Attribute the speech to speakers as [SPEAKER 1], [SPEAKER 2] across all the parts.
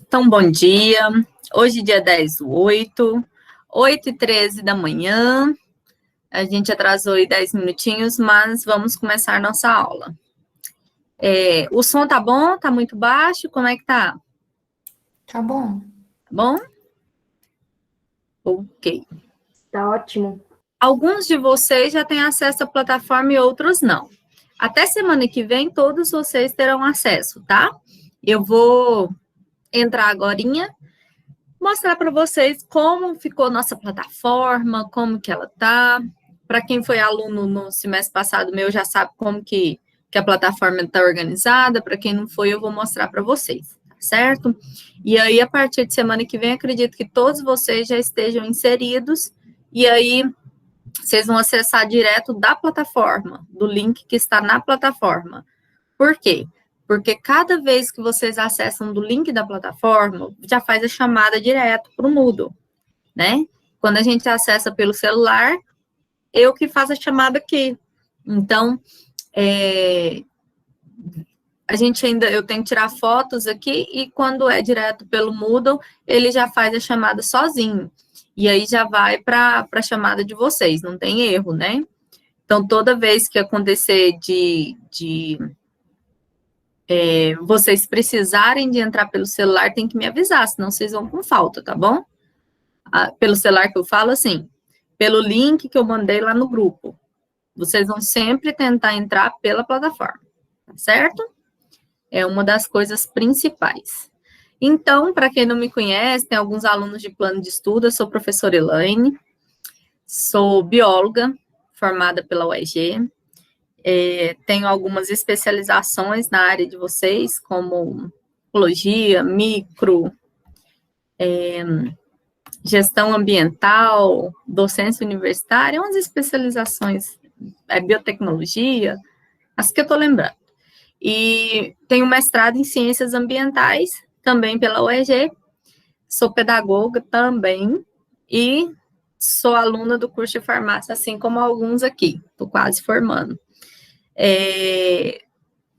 [SPEAKER 1] Então, bom dia. Hoje, dia 10/8, 8h13 da manhã. A gente atrasou aí 10 minutinhos, mas vamos começar nossa aula. O som tá bom? Tá muito baixo? Como é que tá?
[SPEAKER 2] Tá bom.
[SPEAKER 1] Tá bom? Ok.
[SPEAKER 2] Tá ótimo.
[SPEAKER 1] Alguns de vocês já têm acesso à plataforma e outros não. Até semana que vem, todos vocês terão acesso, tá? Eu vou entrar agorinha, mostrar para vocês como ficou nossa plataforma, como que ela tá. Para quem foi aluno no semestre passado meu, já sabe como que a plataforma está organizada. Para quem não foi, eu vou mostrar para vocês, tá certo? E aí, a partir de semana que vem, acredito que todos vocês já estejam inseridos, e aí vocês vão acessar direto da plataforma, do link que está na plataforma. Por quê? Porque cada vez que vocês acessam do link da plataforma, já faz a chamada direto para o Moodle, né? Quando a gente acessa pelo celular, eu que faço a chamada aqui. Então, eu tenho que tirar fotos aqui, e quando é direto pelo Moodle, ele já faz a chamada sozinho. E aí já vai para a chamada de vocês, não tem erro, né? Então, toda vez que acontecer vocês precisarem de entrar pelo celular, tem que me avisar, senão vocês vão com falta, tá bom? Pelo celular que eu falo, assim, pelo link que eu mandei lá no grupo. Vocês vão sempre tentar entrar pela plataforma, tá certo? É uma das coisas principais. Então, para quem não me conhece, tem alguns alunos de plano de estudo, eu sou professora Elaine, sou bióloga, formada pela UEG, tenho algumas especializações na área de vocês, como ecologia, micro, gestão ambiental, docência universitária, umas especializações, biotecnologia, as que eu estou lembrando. E tenho mestrado em ciências ambientais, também pela UEG, sou pedagoga também, e sou aluna do curso de farmácia, assim como alguns aqui, estou quase formando.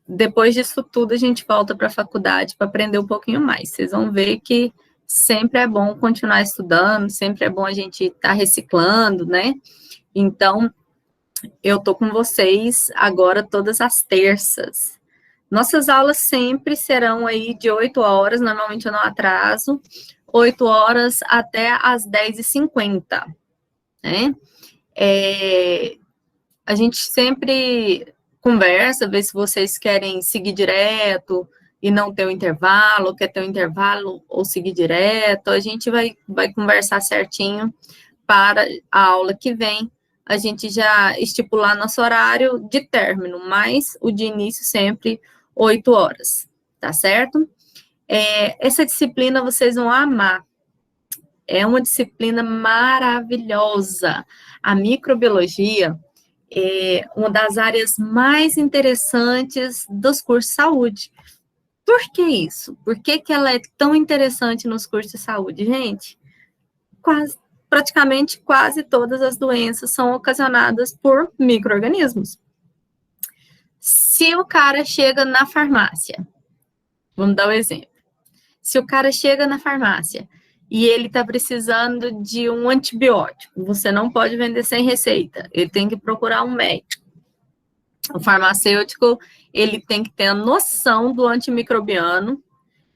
[SPEAKER 1] Depois disso tudo, a gente volta para a faculdade para aprender um pouquinho mais. Vocês vão ver que sempre é bom continuar estudando, sempre é bom a gente estar reciclando, né? Então, eu estou com vocês agora todas as terças. Nossas aulas sempre serão aí de 8 horas, normalmente eu não atraso, 8 horas até as 10h50, né? A gente sempre conversa, vê se vocês querem seguir direto e não ter o intervalo, ou quer ter o intervalo ou seguir direto. A gente vai conversar certinho para a aula que vem, a gente já estipular nosso horário de término, mas o de início sempre 8 horas, tá certo? Essa disciplina vocês vão amar. É uma disciplina maravilhosa. A microbiologia é uma das áreas mais interessantes dos cursos de saúde. Por que isso? Por que ela é tão interessante nos cursos de saúde, gente? Praticamente quase todas as doenças são ocasionadas por micro-organismos. Se o cara chega na farmácia, vamos dar um exemplo. Se o cara chega na farmácia e ele está precisando de um antibiótico, você não pode vender sem receita, ele tem que procurar um médico. O farmacêutico, ele tem que ter a noção do antimicrobiano,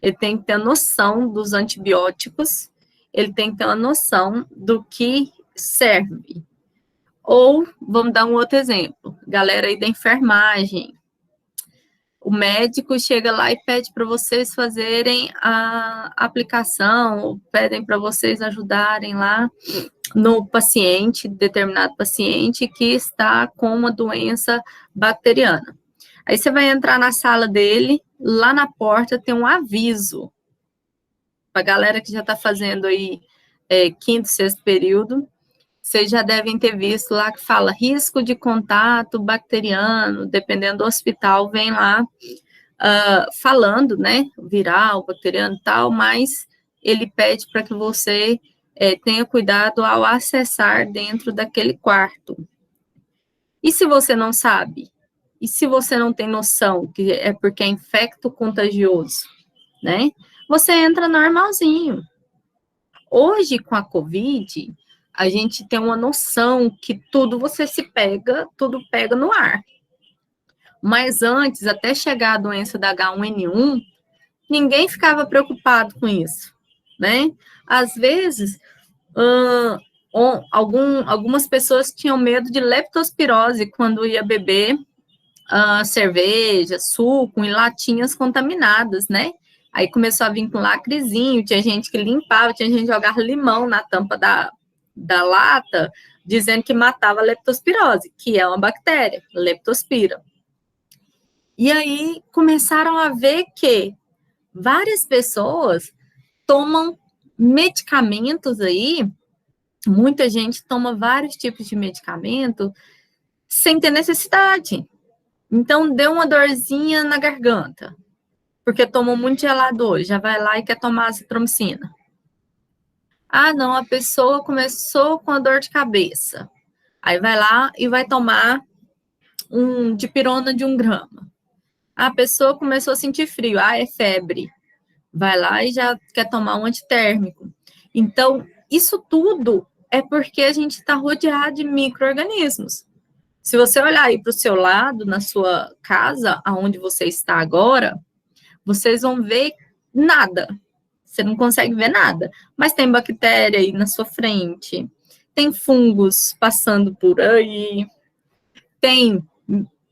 [SPEAKER 1] ele tem que ter a noção dos antibióticos, ele tem que ter uma noção do que serve. Ou, vamos dar um outro exemplo, galera aí da enfermagem. O médico chega lá e pede para vocês fazerem a aplicação, ou pedem para vocês ajudarem lá no paciente, determinado paciente que está com uma doença bacteriana. Aí você vai entrar na sala dele, lá na porta tem um aviso, para a galera que já está fazendo aí quinto, sexto período, vocês já devem ter visto lá que fala risco de contato bacteriano, dependendo do hospital, vem lá falando, né, viral, bacteriano e tal, mas ele pede para que você tenha cuidado ao acessar dentro daquele quarto. E se você não sabe? E se você não tem noção que é porque é infecto contagioso, né? você entra normalzinho. Hoje, com a Covid, a gente tem uma noção que tudo tudo pega no ar. Mas antes, até chegar a doença da H1N1, ninguém ficava preocupado com isso, né? Às vezes, algumas pessoas tinham medo de leptospirose quando ia beber cerveja, suco em latinhas contaminadas, né? Aí começou a vir com lacrezinho, tinha gente que limpava, tinha gente que jogava limão na tampa da lata, dizendo que matava a leptospirose, que é uma bactéria, leptospira. E aí começaram a ver que várias pessoas tomam medicamentos aí, muita gente toma vários tipos de medicamento sem ter necessidade. Então, deu uma dorzinha na garganta, porque tomou muito gelado hoje, já vai lá e quer tomar azitromicina. Ah, não, a pessoa começou com a dor de cabeça. Aí vai lá e vai tomar dipirona de 1 grama. A pessoa começou a sentir frio, é febre. Vai lá e já quer tomar um antitérmico. Então, isso tudo é porque a gente está rodeado de micro-organismos. Se você olhar aí para o seu lado, na sua casa, aonde você está agora, vocês vão ver nada. Você não consegue ver nada. Mas tem bactéria aí na sua frente, tem fungos passando por aí, tem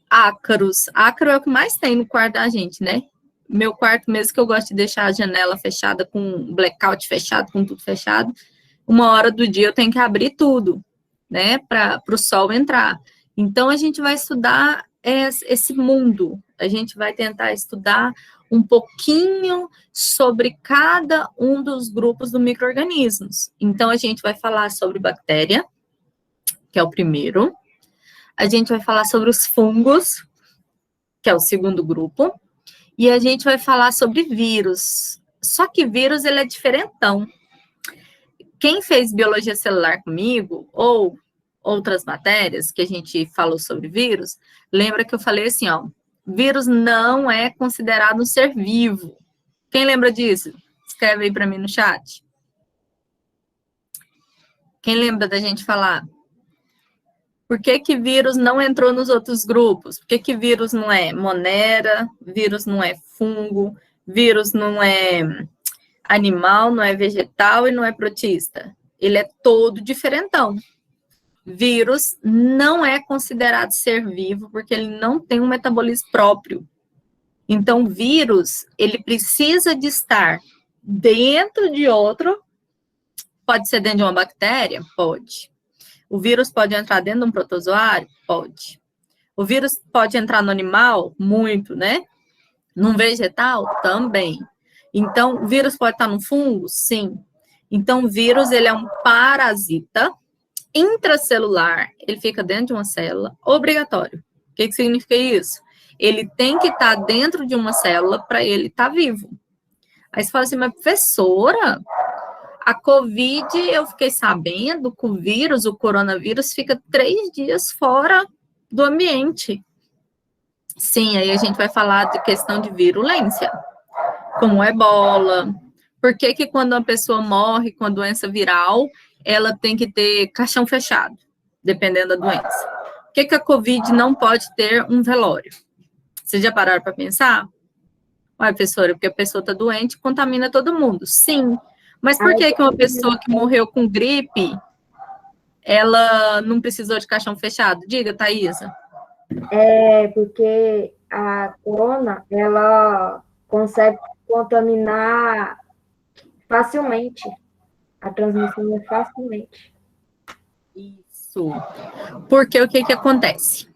[SPEAKER 1] ácaros. Ácaro é o que mais tem no quarto da gente, né? Meu quarto mesmo, que eu gosto de deixar a janela fechada, com blackout fechado, com tudo fechado, uma hora do dia eu tenho que abrir tudo, né? Para o sol entrar. Então, a gente vai estudar esse mundo, a gente vai tentar estudar um pouquinho sobre cada um dos grupos do micro-organismos. Então, a gente vai falar sobre bactéria, que é o primeiro. A gente vai falar sobre os fungos, que é o segundo grupo. E a gente vai falar sobre vírus. Só que vírus, ele é diferentão. Quem fez biologia celular comigo, ou outras matérias que a gente falou sobre vírus, lembra que eu falei assim, vírus não é considerado um ser vivo. Quem lembra disso? Escreve aí para mim no chat. Quem lembra da gente falar? Por que vírus não entrou nos outros grupos? Por que vírus não é monera, vírus não é fungo, vírus não é animal, não é vegetal e não é protista? Ele é todo diferentão. Vírus não é considerado ser vivo porque ele não tem um metabolismo próprio. Então, vírus, ele precisa de estar dentro de outro. Pode ser dentro de uma bactéria? Pode. O vírus pode entrar dentro de um protozoário? Pode. O vírus pode entrar no animal? Muito, né? Num vegetal? Também. Então, o vírus pode estar no fungo? Sim. Então, o vírus, ele é um parasita intracelular, ele fica dentro de uma célula, obrigatório. O que significa isso? Ele tem que estar dentro de uma célula para ele estar vivo. Aí você fala assim, mas professora, a Covid, eu fiquei sabendo que o vírus, o coronavírus, fica 3 dias fora do ambiente. Sim, aí a gente vai falar de questão de virulência, como ebola. Por que quando uma pessoa morre com a doença viral, ela tem que ter caixão fechado, dependendo da doença? Por que a Covid não pode ter um velório? Vocês já pararam para pensar? Ué, professora, porque a pessoa está doente, contamina todo mundo. Sim, mas por que uma pessoa que morreu com gripe, ela não precisou de caixão fechado? Diga, Thaisa.
[SPEAKER 2] É porque a corona, ela consegue contaminar facilmente. A transmissão é facilmente.
[SPEAKER 1] Isso. Porque o que acontece?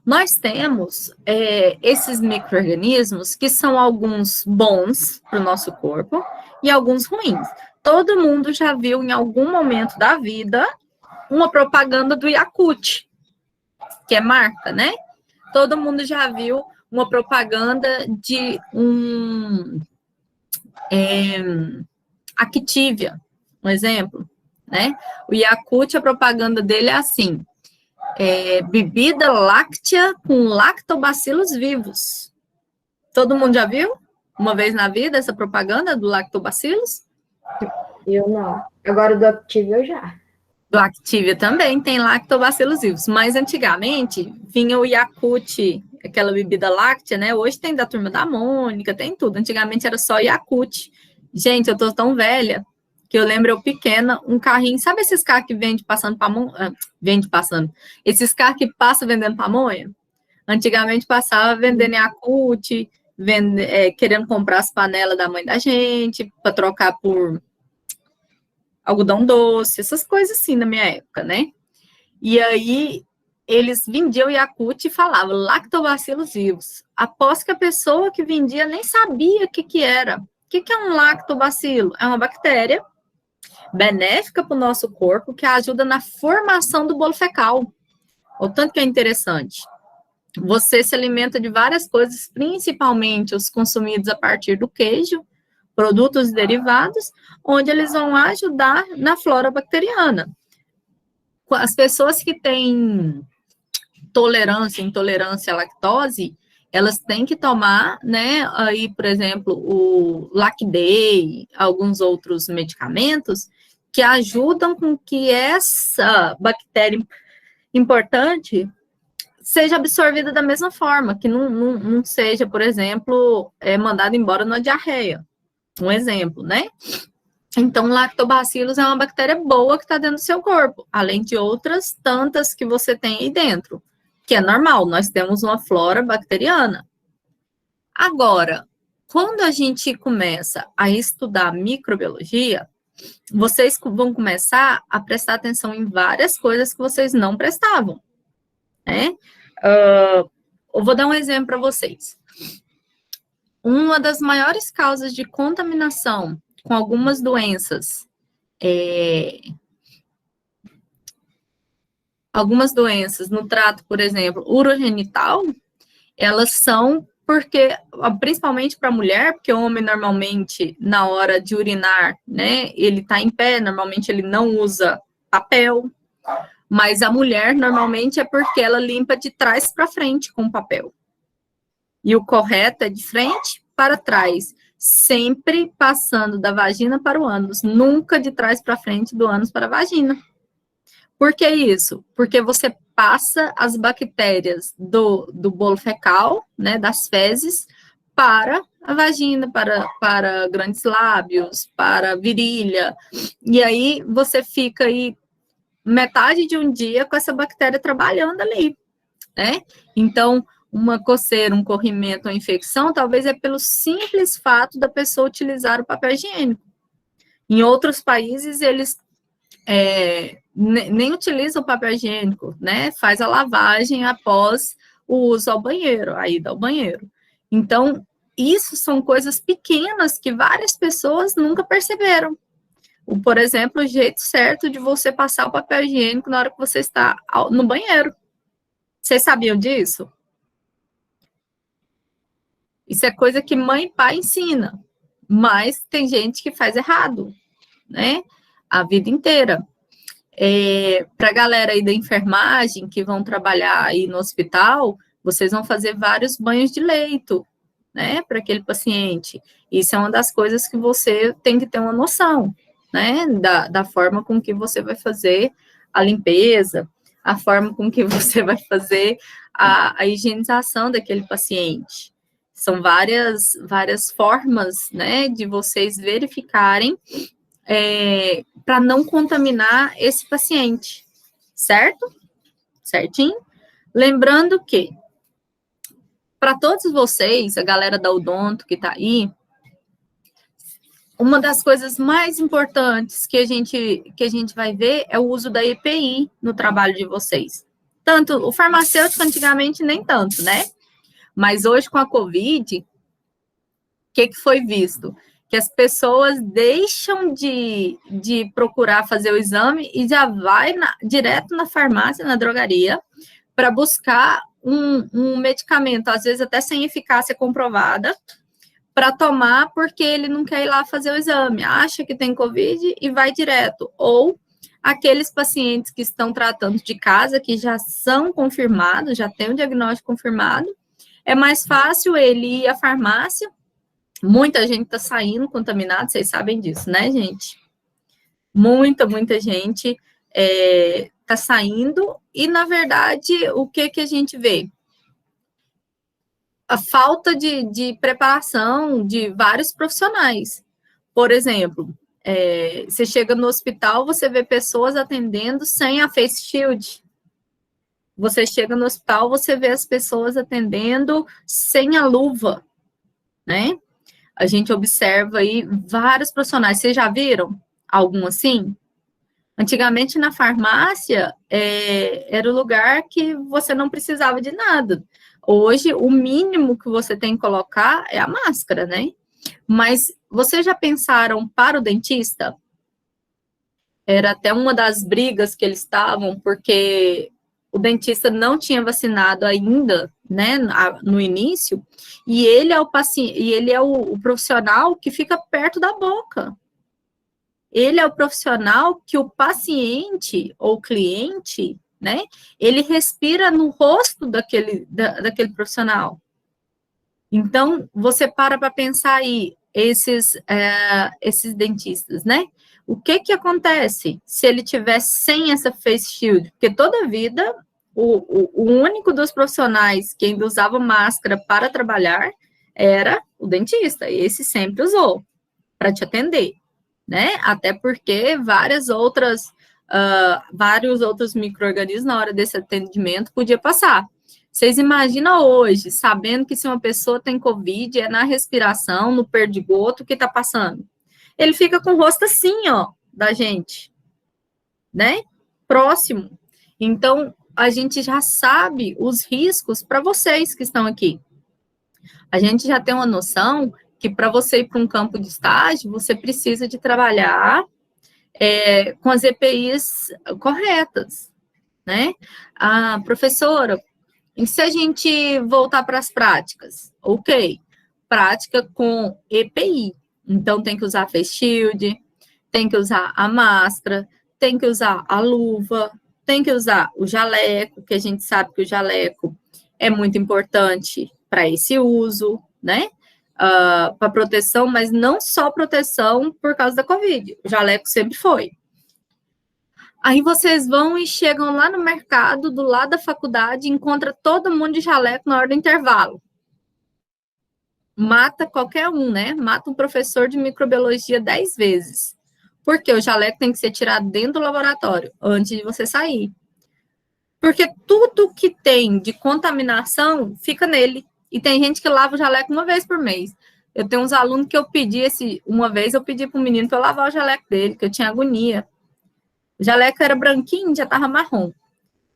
[SPEAKER 1] Nós temos esses micro-organismos que são alguns bons para o nosso corpo e alguns ruins. Todo mundo já viu em algum momento da vida uma propaganda do Yakult, que é marca, né? Todo mundo já viu uma propaganda de Activia, um exemplo, né? O Yakult, a propaganda dele é assim: bebida láctea com lactobacilos vivos. Todo mundo já viu? uma vez na vida essa propaganda do Lactobacillus?
[SPEAKER 2] Eu não. Agora do Activia eu já.
[SPEAKER 1] Do Activia também tem Lactobacillus vivos, mas antigamente vinha o Yakult, aquela bebida láctea, né? Hoje tem da Turma da Mônica, tem tudo. Antigamente era só Yakult. Gente, eu tô tão velha que eu lembro eu pequena, um carrinho, sabe esses carros que vende passando pamonha? Vende passando. Esses carros que passam vendendo pamonha? Antigamente passava vendendo Yakult, querendo comprar as panelas da mãe da gente, para trocar por algodão doce, essas coisas assim na minha época, né? E aí eles vendiam Yakult e falavam lactobacillus vivos. Após que a pessoa que vendia nem sabia o que era. O que é um lactobacilo? É uma bactéria benéfica para o nosso corpo que ajuda na formação do bolo fecal. O tanto que é interessante. Você se alimenta de várias coisas, principalmente os consumidos a partir do queijo, produtos derivados, onde eles vão ajudar na flora bacteriana. As pessoas que têm intolerância à lactose, elas têm que tomar, né, aí, por exemplo, o Lacday, alguns outros medicamentos que ajudam com que essa bactéria importante seja absorvida da mesma forma, que não seja, por exemplo, mandada embora na diarreia. Um exemplo, né? Então, lactobacillus é uma bactéria boa que está dentro do seu corpo, além de outras tantas que você tem aí dentro, que é normal, nós temos uma flora bacteriana. Agora, quando a gente começa a estudar microbiologia, vocês vão começar a prestar atenção em várias coisas que vocês não prestavam, né? Eu vou dar um exemplo para vocês. Uma das maiores causas de contaminação com algumas doenças, no trato, por exemplo, urogenital, elas são porque, principalmente para a mulher, porque o homem normalmente, na hora de urinar, né, ele está em pé, normalmente ele não usa papel, mas a mulher, normalmente, é porque ela limpa de trás para frente com papel. E o correto é de frente para trás, sempre passando da vagina para o ânus, nunca de trás para frente, do ânus para a vagina. Por que isso? Porque você passa as bactérias do bolo fecal, né, das fezes, para a vagina, para grandes lábios, para a virilha, e aí você fica aí metade de um dia com essa bactéria trabalhando ali, né? Então, uma coceira, um corrimento, uma infecção, talvez é pelo simples fato da pessoa utilizar o papel higiênico. Em outros países, eles nem utilizam o papel higiênico, né? Faz a lavagem após o uso ao banheiro, a ida ao banheiro. Então, isso são coisas pequenas que várias pessoas nunca perceberam. Por exemplo, o jeito certo de você passar o papel higiênico na hora que você está no banheiro. Vocês sabiam disso? Isso é coisa que mãe e pai ensina, mas tem gente que faz errado, né? A vida inteira. Para a galera aí da enfermagem que vão trabalhar aí no hospital, vocês vão fazer vários banhos de leito, né? Para aquele paciente. Isso é uma das coisas que você tem que ter uma noção, né, da forma com que você vai fazer a limpeza, a forma com que você vai fazer a higienização daquele paciente. São várias formas, né, de vocês verificarem para não contaminar esse paciente, certo? Certinho? Lembrando que, para todos vocês, a galera da Odonto que está aí, uma das coisas mais importantes que a gente vai ver é o uso da EPI no trabalho de vocês. Tanto o farmacêutico, antigamente, nem tanto, né? Mas hoje, com a COVID, o que foi visto? Que as pessoas deixam de procurar fazer o exame e já vai direto na farmácia, na drogaria, para buscar um medicamento, às vezes até sem eficácia comprovada, para tomar porque ele não quer ir lá fazer o exame, acha que tem COVID e vai direto. Ou aqueles pacientes que estão tratando de casa, que já são confirmados, já tem um diagnóstico confirmado, é mais fácil ele ir à farmácia, Muita gente está saindo contaminada, vocês sabem disso, né, gente? Muita gente está saindo, e, na verdade, o que a gente vê? A falta de preparação de vários profissionais. Por exemplo, você chega no hospital, você vê pessoas atendendo sem a face shield. Você chega no hospital, você vê as pessoas atendendo sem a luva, né? A gente observa aí vários profissionais. Vocês já viram algum assim? Antigamente, na farmácia, era o lugar que você não precisava de nada. Hoje, o mínimo que você tem que colocar é a máscara, né? Mas vocês já pensaram para o dentista? Era até uma das brigas que eles estavam, porque o dentista não tinha vacinado ainda, né, no início, e ele é o paciente, e ele é o profissional que fica perto da boca. Ele é o profissional que o paciente ou cliente, né, ele respira no rosto daquele profissional. Então, você para pensar aí, esses dentistas, né? O que acontece se ele tiver sem essa face shield? Porque toda a vida, o único dos profissionais que ainda usava máscara para trabalhar era o dentista. Esse sempre usou para te atender, né? Até porque vários outros micro-organismos na hora desse atendimento podia passar. Vocês imaginam hoje, sabendo que se uma pessoa tem Covid, é na respiração, no perdigoto que está passando. Ele fica com o rosto assim, ó, da gente, né? Próximo. Então, a gente já sabe os riscos para vocês que estão aqui. A gente já tem uma noção que para você ir para um campo de estágio, você precisa de trabalhar com as EPIs corretas, né? A professora, e se a gente voltar para as práticas? Ok, prática com EPI. Então, tem que usar face shield, tem que usar a máscara, tem que usar a luva, tem que usar o jaleco, que a gente sabe que o jaleco é muito importante para esse uso, né? Para proteção, mas não só proteção por causa da Covid. O jaleco sempre foi. Aí vocês vão e chegam lá no mercado, do lado da faculdade, encontra todo mundo de jaleco na hora do intervalo. Mata qualquer um, né? Mata um professor de microbiologia 10 vezes. Porque o jaleco tem que ser tirado dentro do laboratório, antes de você sair. Porque tudo que tem de contaminação fica nele. E tem gente que lava o jaleco uma vez por mês. Eu tenho uns alunos que eu pedi uma vez eu pedi para o menino para eu lavar o jaleco dele, que eu tinha agonia. O jaleco era branquinho, já estava marrom.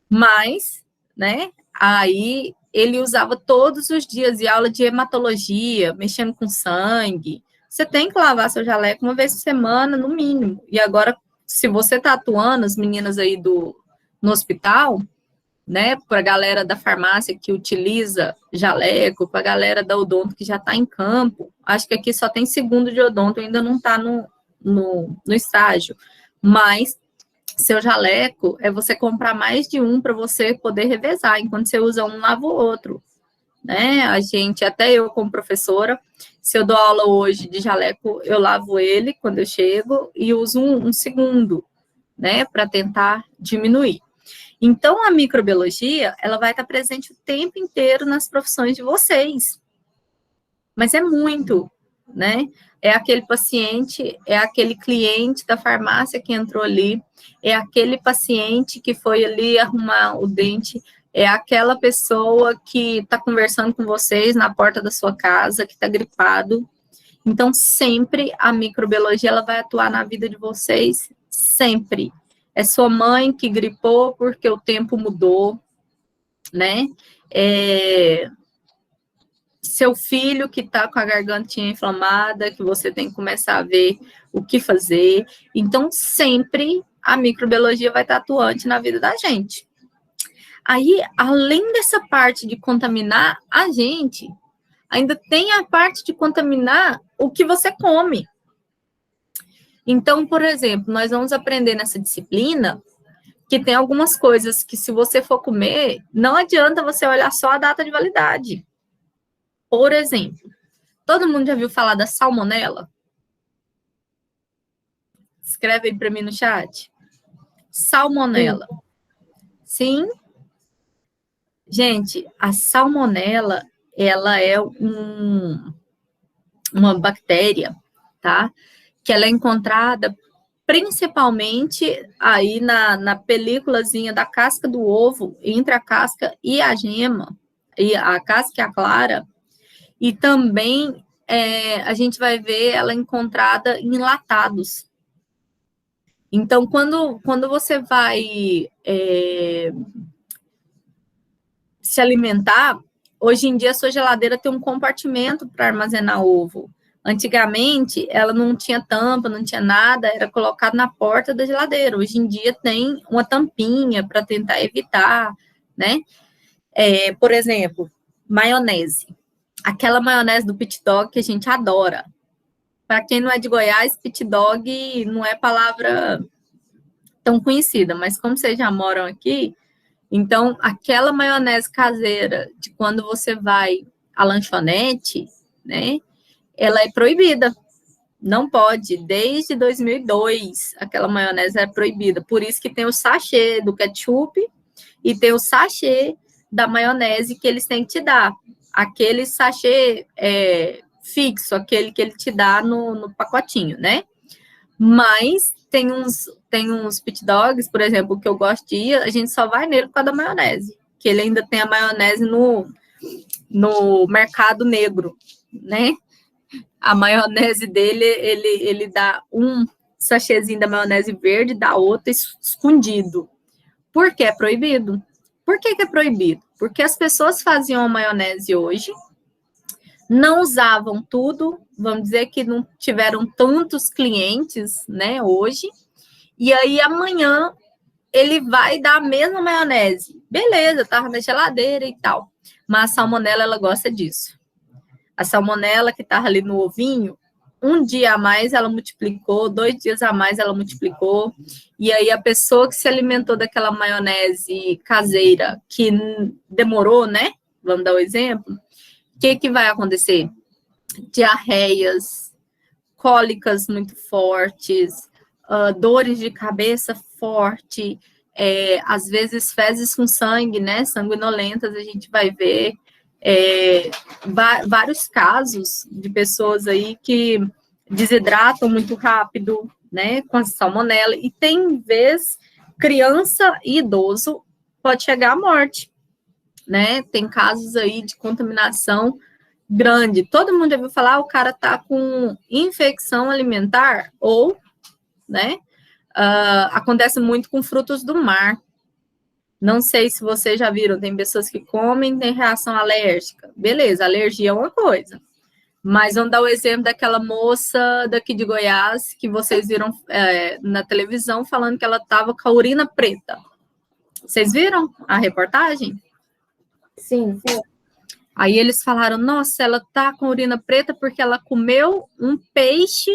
[SPEAKER 1] Mas, né, aí ele usava todos os dias de aula de hematologia, mexendo com sangue. Você tem que lavar seu jaleco uma vez por semana, no mínimo. E agora, se você está atuando, as meninas aí no hospital, né, para a galera da farmácia que utiliza jaleco, para a galera da odonto que já está em campo, acho que aqui só tem segundo de odonto, ainda não está no estágio. Mas seu jaleco é você comprar mais de um para você poder revezar. Enquanto você usa um, lava o outro, né? Até eu como professora, se eu dou aula hoje de jaleco, eu lavo ele quando eu chego e uso um segundo, né? Para tentar diminuir. Então, a microbiologia, ela vai estar presente o tempo inteiro nas profissões de vocês. Mas é muito, né? É aquele paciente, é aquele cliente da farmácia que entrou ali, é aquele paciente que foi ali arrumar o dente, é aquela pessoa que está conversando com vocês na porta da sua casa, que está gripado. Então, sempre a microbiologia ela vai atuar na vida de vocês, sempre. É sua mãe que gripou porque o tempo mudou, né? Seu filho que está com a gargantinha inflamada, que você tem que começar a ver o que fazer. Então, sempre a microbiologia vai estar atuante na vida da gente. Aí, além dessa parte de contaminar a gente, ainda tem a parte de contaminar o que você come. Então, por exemplo, nós vamos aprender nessa disciplina que tem algumas coisas que, se você for comer, não adianta você olhar só a data de validade. Por exemplo, Todo mundo já viu falar da salmonela? Escreve aí para mim no chat. Salmonela. Sim? Gente, a salmonela, ela é uma bactéria, tá? Que ela é encontrada principalmente aí na películazinha da casca do ovo, entre a casca e a gema, e a casca e a clara, e também a gente vai ver ela encontrada em enlatados. Então, quando você vai se alimentar, hoje em dia a sua geladeira tem um compartimento para armazenar ovo. Antigamente, ela não tinha tampa, não tinha nada, era colocado na porta da geladeira. Hoje em dia tem uma tampinha para tentar evitar, né? Por exemplo, maionese. Aquela maionese do Pit Dog que a gente adora. Para quem não é de Goiás, Pit Dog não é palavra tão conhecida, mas como vocês já moram aqui, então aquela maionese caseira de quando você vai à lanchonete, né? Ela é proibida. Não pode. Desde 2002, aquela maionese é proibida. Por isso que tem o sachê do ketchup e tem o sachê da maionese que eles têm que te dar. Aquele sachê fixo, aquele que ele te dá no pacotinho, né? Mas tem uns pit dogs, por exemplo, que eu gosto de ir, a gente só vai nele por causa da maionese. Que ele ainda tem a maionese no mercado negro, né? A maionese dele, ele dá um sachêzinho da maionese verde, dá outro escondido. Por que é proibido? Por que é proibido? Porque as pessoas faziam a maionese hoje, não usavam tudo, vamos dizer que não tiveram tantos clientes, né, hoje, e aí amanhã ele vai dar a mesma maionese. Beleza, tava na geladeira e tal. Mas a salmonela, ela gosta disso. A salmonela que estava ali no ovinho, um dia a mais ela multiplicou, 2 dias a mais ela multiplicou, e aí a pessoa que se alimentou daquela maionese caseira, que demorou, né? Vamos dar o exemplo. O que vai acontecer? Diarreias, cólicas muito fortes, dores de cabeça forte, às vezes fezes com sangue, né? Sanguinolentas, a gente vai ver. Vários casos de pessoas aí que desidratam muito rápido, né, com a salmonela, e tem vez criança e idoso pode chegar à morte, né, tem casos aí de contaminação grande. Todo mundo já ouviu falar, o cara tá com infecção alimentar, ou, né, acontece muito com frutos do mar. Não sei se vocês já viram, tem pessoas que comem e têm reação alérgica. Beleza, alergia é uma coisa. Mas vamos dar o exemplo daquela moça daqui de Goiás, que vocês viram na televisão, falando que ela estava com a urina preta. Vocês viram a reportagem?
[SPEAKER 2] Sim.
[SPEAKER 1] Aí eles falaram, nossa, ela tá com urina preta porque ela comeu um peixe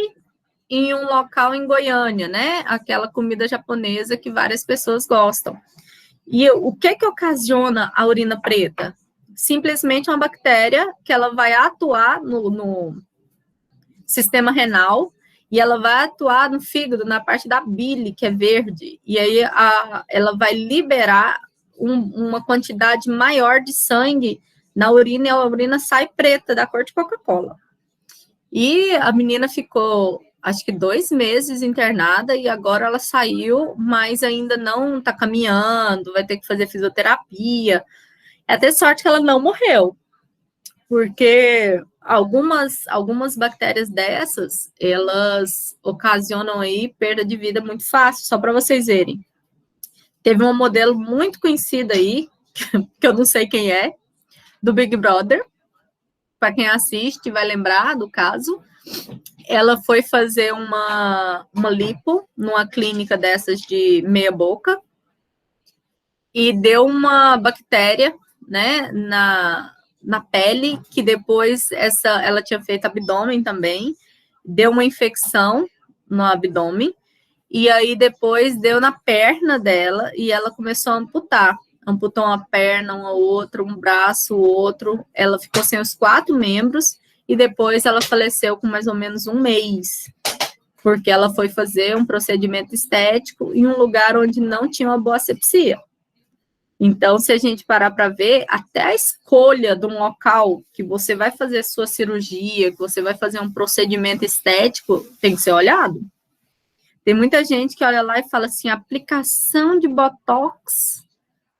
[SPEAKER 1] em um local em Goiânia, né? Aquela comida japonesa que várias pessoas gostam. E o que ocasiona a urina preta? Simplesmente uma bactéria que ela vai atuar no sistema renal e ela vai atuar no fígado, na parte da bile, que é verde. E aí ela vai liberar uma quantidade maior de sangue na urina e a urina sai preta, da cor de Coca-Cola. E a menina ficou, acho que 2 meses internada e agora ela saiu, mas ainda não está caminhando, vai ter que fazer fisioterapia. É até sorte que ela não morreu, porque algumas bactérias dessas, elas ocasionam aí perda de vida muito fácil, só para vocês verem. Teve uma modelo muito conhecida aí, que eu não sei quem é, do Big Brother, para quem assiste vai lembrar do caso. Ela foi fazer uma lipo numa clínica dessas de meia boca e deu uma bactéria, né, na pele, que depois ela tinha feito abdômen também, deu uma infecção no abdômen, e aí depois deu na perna dela e ela começou a amputar. Amputou uma perna, uma outra, um braço, outro. Ela ficou sem os 4 membros e depois ela faleceu com mais ou menos 1 mês, porque ela foi fazer um procedimento estético em um lugar onde não tinha uma boa asepsia. Então, se a gente parar para ver, até a escolha de um local que você vai fazer sua cirurgia, que você vai fazer um procedimento estético, tem que ser olhado. Tem muita gente que olha lá e fala assim, aplicação de Botox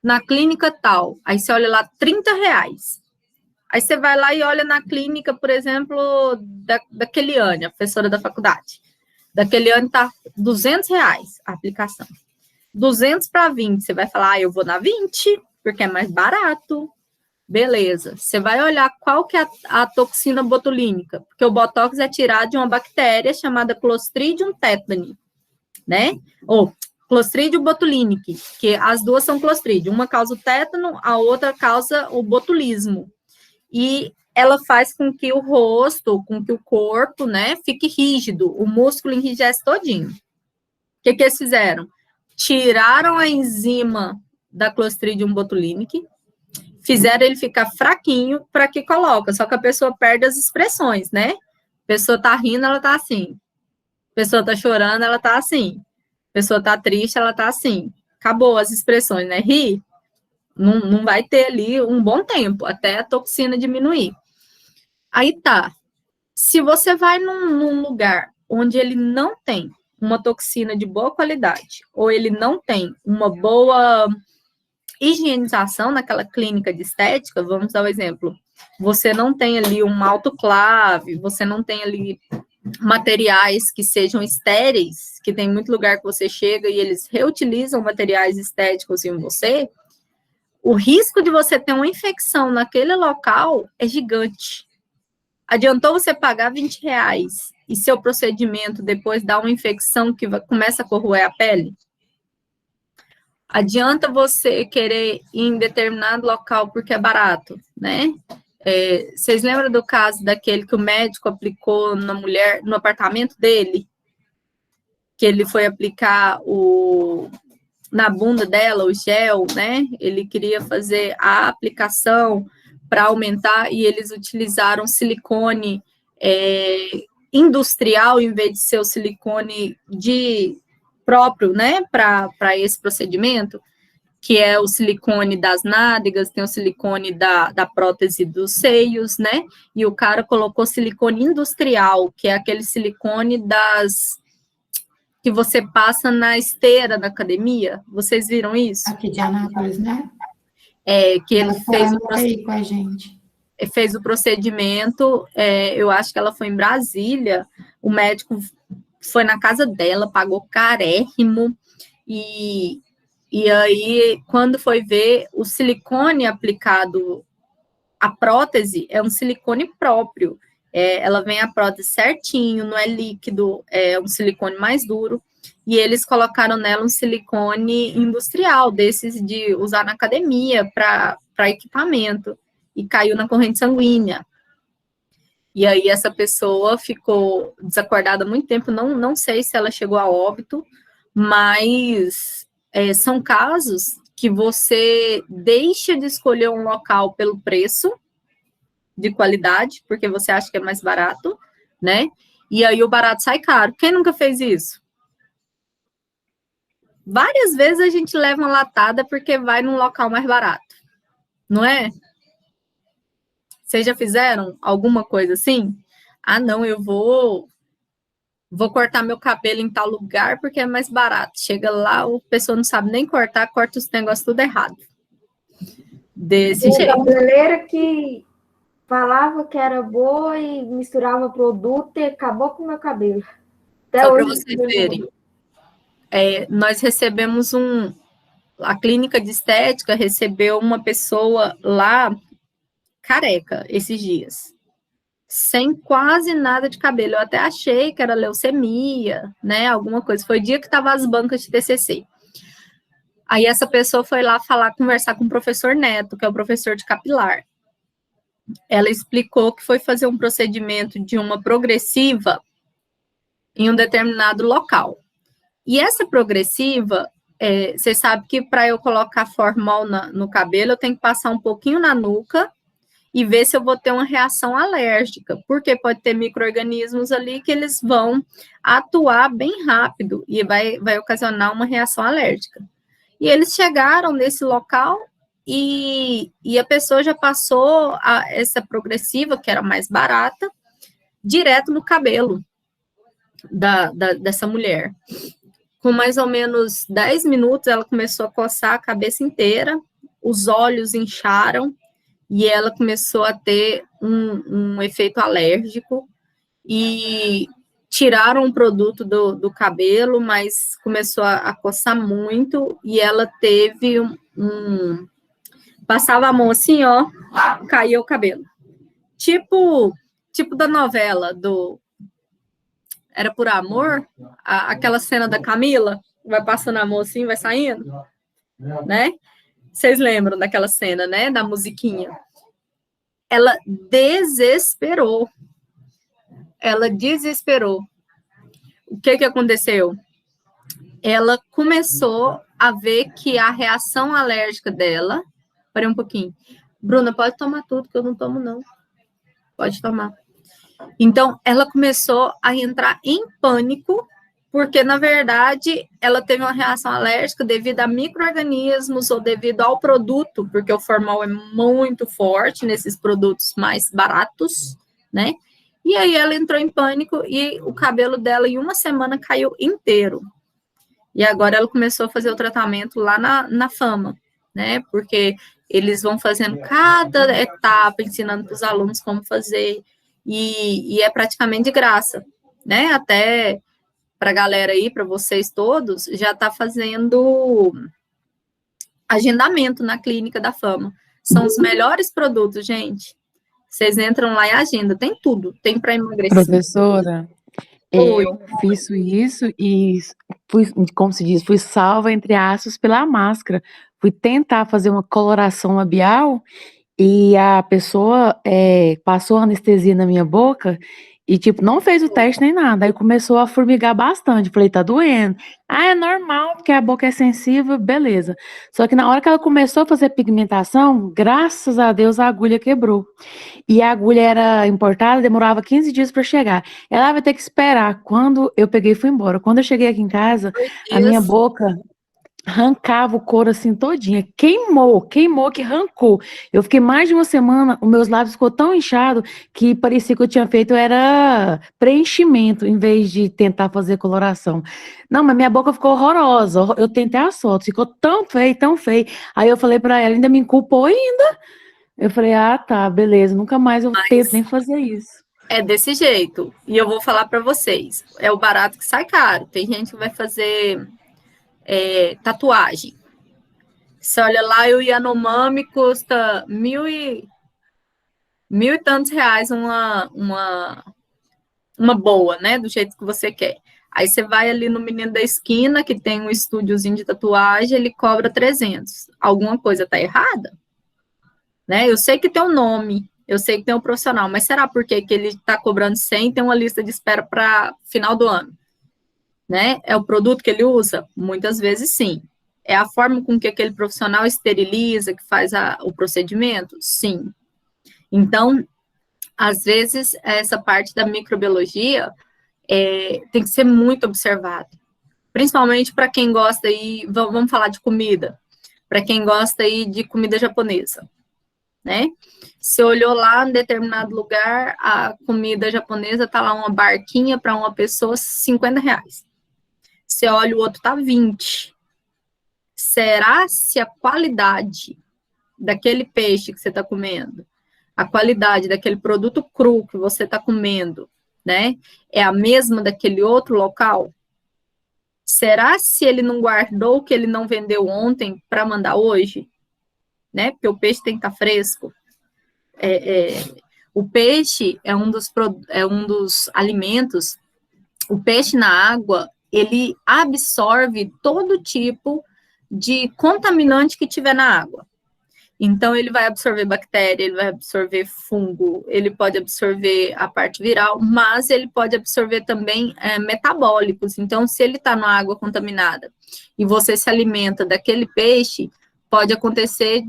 [SPEAKER 1] na clínica tal. Aí você olha lá, R$30. Aí você vai lá e olha na clínica, por exemplo, da Keliane, a professora da faculdade. Da Keliane tá R$200 a aplicação. 200 para 20, você vai falar, eu vou na 20, porque é mais barato. Beleza. Você vai olhar qual que é a toxina botulínica, porque o Botox é tirado de uma bactéria chamada Clostridium tetani, né? Ou Clostridium botulinum, que as duas são Clostridium. Uma causa o tétano, a outra causa o botulismo. E ela faz com que o rosto, com que o corpo, né, fique rígido, o músculo enrijece todinho. O que eles fizeram? Tiraram a enzima da Clostridium botulinum, fizeram ele ficar fraquinho para que coloca, só que a pessoa perde as expressões, né? A pessoa tá rindo, ela tá assim. A pessoa tá chorando, ela tá assim. A pessoa tá triste, ela tá assim. Acabou as expressões, né? Rir, não vai ter ali um bom tempo, até a toxina diminuir. Aí tá. Se você vai num lugar onde ele não tem uma toxina de boa qualidade, ou ele não tem uma boa higienização naquela clínica de estética, vamos dar o exemplo, você não tem ali um autoclave, você não tem ali materiais que sejam estéreis, que tem muito lugar que você chega e eles reutilizam materiais estéticos em você, o risco de você ter uma infecção naquele local é gigante. Adiantou você pagar R$20 e seu procedimento depois dá uma infecção que começa a corroer a pele? Adianta você querer ir em determinado local porque é barato, né? Vocês lembram do caso daquele que o médico aplicou na mulher, no apartamento dele? Que ele foi aplicar na bunda dela o gel, né? Ele queria fazer a aplicação para aumentar e eles utilizaram silicone industrial em vez de ser o silicone próprio, né, para esse procedimento, que é o silicone das nádegas, tem o silicone da prótese dos seios, né, e o cara colocou silicone industrial, que é aquele silicone que você passa na esteira da academia. Vocês viram isso?
[SPEAKER 3] Aqui de Anápolis, né?
[SPEAKER 1] Que ele fez o procedimento, eu acho que ela foi em Brasília, o médico foi na casa dela, pagou carérrimo, e aí, quando foi ver, o silicone aplicado, a prótese é um silicone próprio, ela vem a prótese certinho, não é líquido, é um silicone mais duro, e eles colocaram nela um silicone industrial, desses de usar na academia, para equipamento, e caiu na corrente sanguínea. E aí essa pessoa ficou desacordada há muito tempo, não sei se ela chegou a óbito, mas são casos que você deixa de escolher um local pelo preço de qualidade, porque você acha que é mais barato, né? E aí o barato sai caro. Quem nunca fez isso? Várias vezes a gente leva uma latada porque vai num local mais barato, não é? Vocês já fizeram alguma coisa assim? Ah, não, eu vou cortar meu cabelo em tal lugar porque é mais barato. Chega lá, a pessoa não sabe nem cortar, corta os negócios tudo errado. Desse jeito.
[SPEAKER 2] A brasileira que falava que era boa e misturava produto e acabou com o meu cabelo. Até
[SPEAKER 1] só para
[SPEAKER 2] hoje,
[SPEAKER 1] vocês verem. Nós recebemos a clínica de estética recebeu uma pessoa lá careca esses dias, sem quase nada de cabelo. Eu até achei que era leucemia, né, alguma coisa. Foi o dia que estava as bancas de TCC. Aí essa pessoa foi lá conversar com o professor Neto, que é o professor de capilar. Ela explicou que foi fazer um procedimento de uma progressiva em um determinado local. E essa progressiva, você sabe que para eu colocar formol no cabelo, eu tenho que passar um pouquinho na nuca e ver se eu vou ter uma reação alérgica, porque pode ter micro-organismos ali que eles vão atuar bem rápido e vai ocasionar uma reação alérgica. E eles chegaram nesse local e a pessoa já passou essa progressiva, que era mais barata, direto no cabelo dessa mulher. Com mais ou menos 10 minutos, ela começou a coçar a cabeça inteira, os olhos incharam, e ela começou a ter um efeito alérgico, e tiraram o produto do cabelo, mas começou a coçar muito, e ela teve passava a mão assim, ó, caía o cabelo. Tipo da novela Era por Amor, aquela cena da Camila, vai passando a mão assim, vai saindo, né? Vocês lembram daquela cena, né? Da musiquinha. Ela desesperou. O que aconteceu? Ela começou a ver que a reação alérgica dela... Parei um pouquinho. Bruna, pode tomar tudo, que eu não tomo, não. Pode tomar. Então, ela começou a entrar em pânico, porque, na verdade, ela teve uma reação alérgica devido a micro-organismos ou devido ao produto, porque o formol é muito forte nesses produtos mais baratos, né? E aí ela entrou em pânico e o cabelo dela, em uma semana, caiu inteiro. E agora ela começou a fazer o tratamento lá na Fama, né? Porque eles vão fazendo cada etapa, ensinando para os alunos como fazer, e é praticamente de graça, né? Até para a galera aí, para vocês todos, já está fazendo agendamento na clínica da Fama. São os melhores produtos, gente. Vocês entram lá e agenda, tem tudo, tem para emagrecer.
[SPEAKER 3] Professora, eu fiz isso e fui, como se diz, fui salva, entre aspas, pela máscara. Fui tentar fazer uma coloração labial e a pessoa passou anestesia na minha boca e, tipo, não fez o teste nem nada. Aí começou a formigar bastante. Falei, tá doendo. Ah, é normal, porque a boca é sensível, beleza. Só que na hora que ela começou a fazer pigmentação, graças a Deus a agulha quebrou. E a agulha era importada, demorava 15 dias para chegar. Ela vai ter que esperar. Quando eu peguei e fui embora. Quando eu cheguei aqui em casa, a minha boca arrancava o couro assim todinha, queimou que arrancou. Eu fiquei mais de uma semana, os meus lábios ficou tão inchado que parecia que eu tinha feito era preenchimento em vez de tentar fazer coloração. Não, mas minha boca ficou horrorosa. Eu tentei as fotos, ficou tão feio, tão feio. Aí eu falei para ela, ainda me culpou ainda. Eu falei, ah, tá, beleza, nunca mais eu tento nem fazer isso.
[SPEAKER 1] É desse jeito. E eu vou falar para vocês, é o barato que sai caro. Tem gente que vai fazer tatuagem. Você olha lá, o Yanomami custa mil e tantos reais uma boa, né? Do jeito que você quer. Aí você vai ali no menino da esquina, que tem um estúdiozinho de tatuagem, ele cobra 300. Alguma coisa tá errada? Né? Eu sei que tem um nome, eu sei que tem um profissional, mas será por que ele está cobrando 100 e tem uma lista de espera para final do ano? Né? É o produto que ele usa? Muitas vezes sim. É a forma com que aquele profissional esteriliza, que faz o procedimento? Sim. Então, às vezes, essa parte da microbiologia tem que ser muito observada. Principalmente para quem gosta aí, vamos falar de comida, para quem gosta aí de comida japonesa. Né? Você olhou lá em determinado lugar, a comida japonesa tá lá uma barquinha para uma pessoa, 50 reais. Você olha o outro, tá 20. Será se a qualidade daquele peixe que você está comendo, a qualidade daquele produto cru que você está comendo, né, é a mesma daquele outro local? Será se ele não guardou o que ele não vendeu ontem para mandar hoje? Né? Porque o peixe tem que estar fresco. O peixe é um dos alimentos. O peixe na água, ele absorve todo tipo de contaminante que tiver na água. Então, ele vai absorver bactéria, ele vai absorver fungo, ele pode absorver a parte viral, mas ele pode absorver também metabólicos. Então, se ele está na água contaminada e você se alimenta daquele peixe, pode acontecer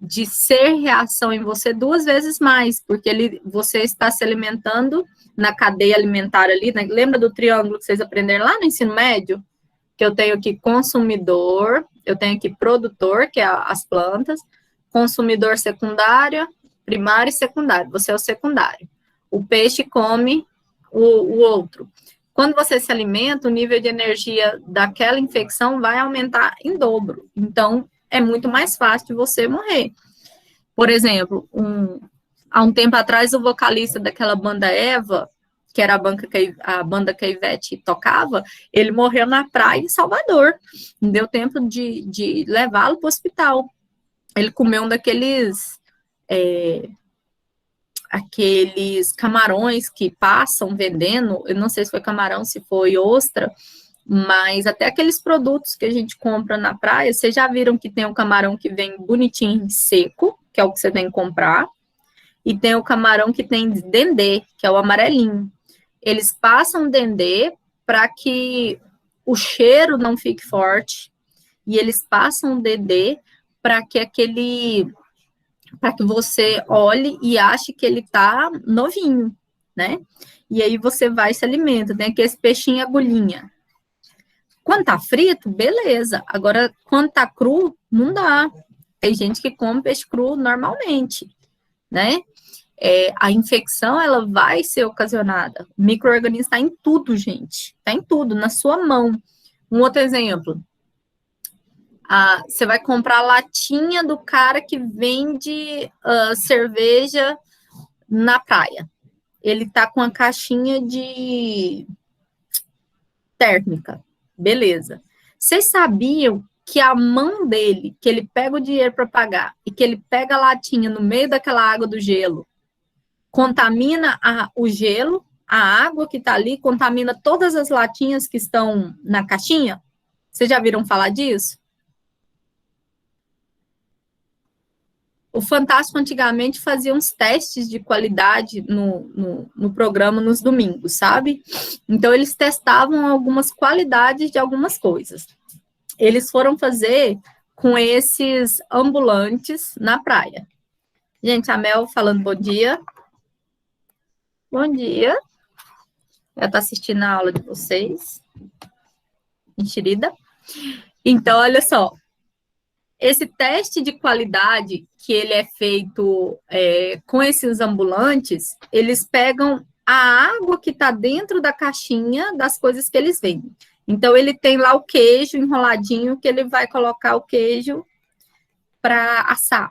[SPEAKER 1] de ser reação em você 2 vezes mais, porque você está se alimentando na cadeia alimentar ali, né? Lembra do triângulo que vocês aprenderam lá no ensino médio? Que eu tenho aqui consumidor, eu tenho aqui produtor, que é as plantas, consumidor secundário, primário e secundário, você é o secundário. O peixe come o outro. Quando você se alimenta, o nível de energia daquela infecção vai aumentar em dobro. Então, é muito mais fácil de você morrer. Por exemplo, há um tempo atrás, o vocalista daquela banda Eva, que era a banda que a Ivete tocava, ele morreu na praia em Salvador. Não deu tempo de levá-lo para o hospital. Ele comeu um daqueles... aqueles camarões que passam vendendo, eu não sei se foi camarão, se foi ostra, mas até aqueles produtos que a gente compra na praia, vocês já viram que tem o camarão que vem bonitinho seco, que é o que você tem que comprar, e tem o camarão que tem dendê, que é o amarelinho. Eles passam dendê para que o cheiro não fique forte, e eles passam dendê para que você olhe e ache que ele está novinho, né? E aí você vai e se alimenta. Tem aquele peixinho agulhinha. Quando tá frito, beleza. Agora, quando tá cru, não dá. Tem gente que come peixe cru normalmente, né? A infecção, ela vai ser ocasionada. O micro-organismo está em tudo, gente. Está em tudo, na sua mão. Um outro exemplo. Você vai comprar a latinha do cara que vende cerveja na praia. Ele tá com a caixinha de térmica. Beleza. Vocês sabiam que a mão dele, que ele pega o dinheiro para pagar e que ele pega a latinha no meio daquela água do gelo, contamina o gelo, a água que tá ali, contamina todas as latinhas que estão na caixinha? Vocês já viram falar disso? O Fantástico antigamente fazia uns testes de qualidade no programa nos domingos, sabe? Então, eles testavam algumas qualidades de algumas coisas. Eles foram fazer com esses ambulantes na praia. Gente, a Mel falando bom dia. Bom dia. Ela está assistindo a aula de vocês. Enxerida. Então, olha só. Esse teste de qualidade que ele é feito com esses ambulantes, eles pegam a água que está dentro da caixinha das coisas que eles vendem. Então, ele tem lá o queijo enroladinho, que ele vai colocar o queijo para assar.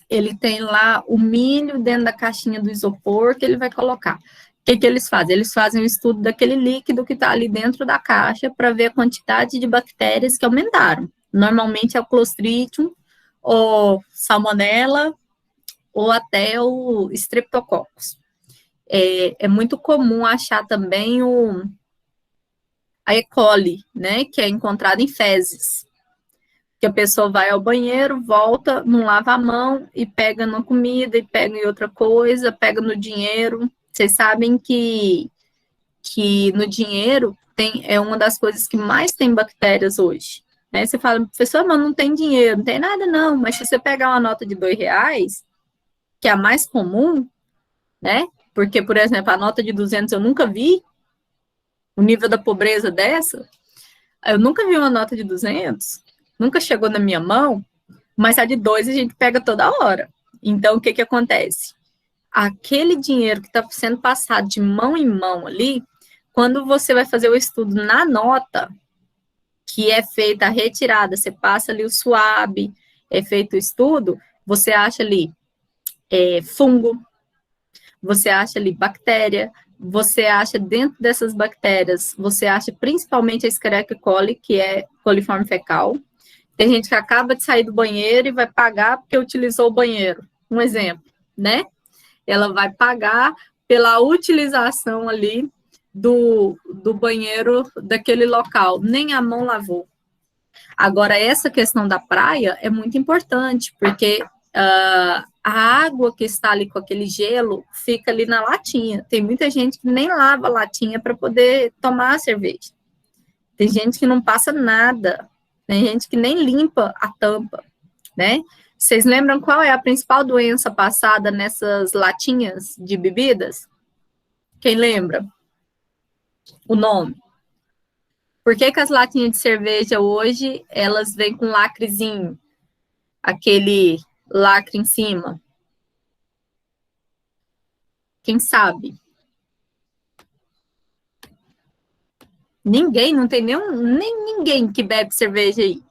[SPEAKER 1] Ele tem lá o milho dentro da caixinha do isopor, que ele vai colocar. O que eles fazem? Eles fazem um estudo daquele líquido que está ali dentro da caixa para ver a quantidade de bactérias que aumentaram. Normalmente é o Clostridium, ou Salmonella, ou até o Streptococcus. É muito comum achar também a E. coli, né, que é encontrada em fezes. Que a pessoa vai ao banheiro, volta, não lava a mão, e pega na comida, e pega em outra coisa, pega no dinheiro. Vocês sabem que no dinheiro é uma das coisas que mais tem bactérias hoje. Né? Você fala, professor, mas não tem dinheiro, não tem nada não, mas se você pegar uma nota de R$2, que é a mais comum, né? Porque, por exemplo, a nota de 200 eu nunca vi, o nível da pobreza dessa, eu nunca vi uma nota de 200, nunca chegou na minha mão, mas a de 2 a gente pega toda hora. Então, o que acontece? Aquele dinheiro que está sendo passado de mão em mão ali, quando você vai fazer o estudo na nota, que é feita a retirada, você passa ali o SWAB, é feito o estudo, você acha ali fungo, você acha ali bactéria, você acha dentro dessas bactérias, você acha principalmente a Escherichia coli, que é coliforme fecal. Tem gente que acaba de sair do banheiro e vai pagar porque utilizou o banheiro. Um exemplo, né? Ela vai pagar pela utilização ali do banheiro daquele local, nem a mão lavou. Agora, essa questão da praia é muito importante, porque a água que está ali com aquele gelo fica ali na latinha. Tem muita gente que nem lava a latinha para poder tomar a cerveja. Tem gente que não passa nada, tem gente que nem limpa a tampa, né? Vocês lembram qual é a principal doença passada nessas latinhas de bebidas? Quem lembra? O nome. Por que as latinhas de cerveja hoje, elas vêm com lacrezinho? Aquele lacre em cima. Quem sabe? Ninguém, não tem nem ninguém que bebe cerveja aí.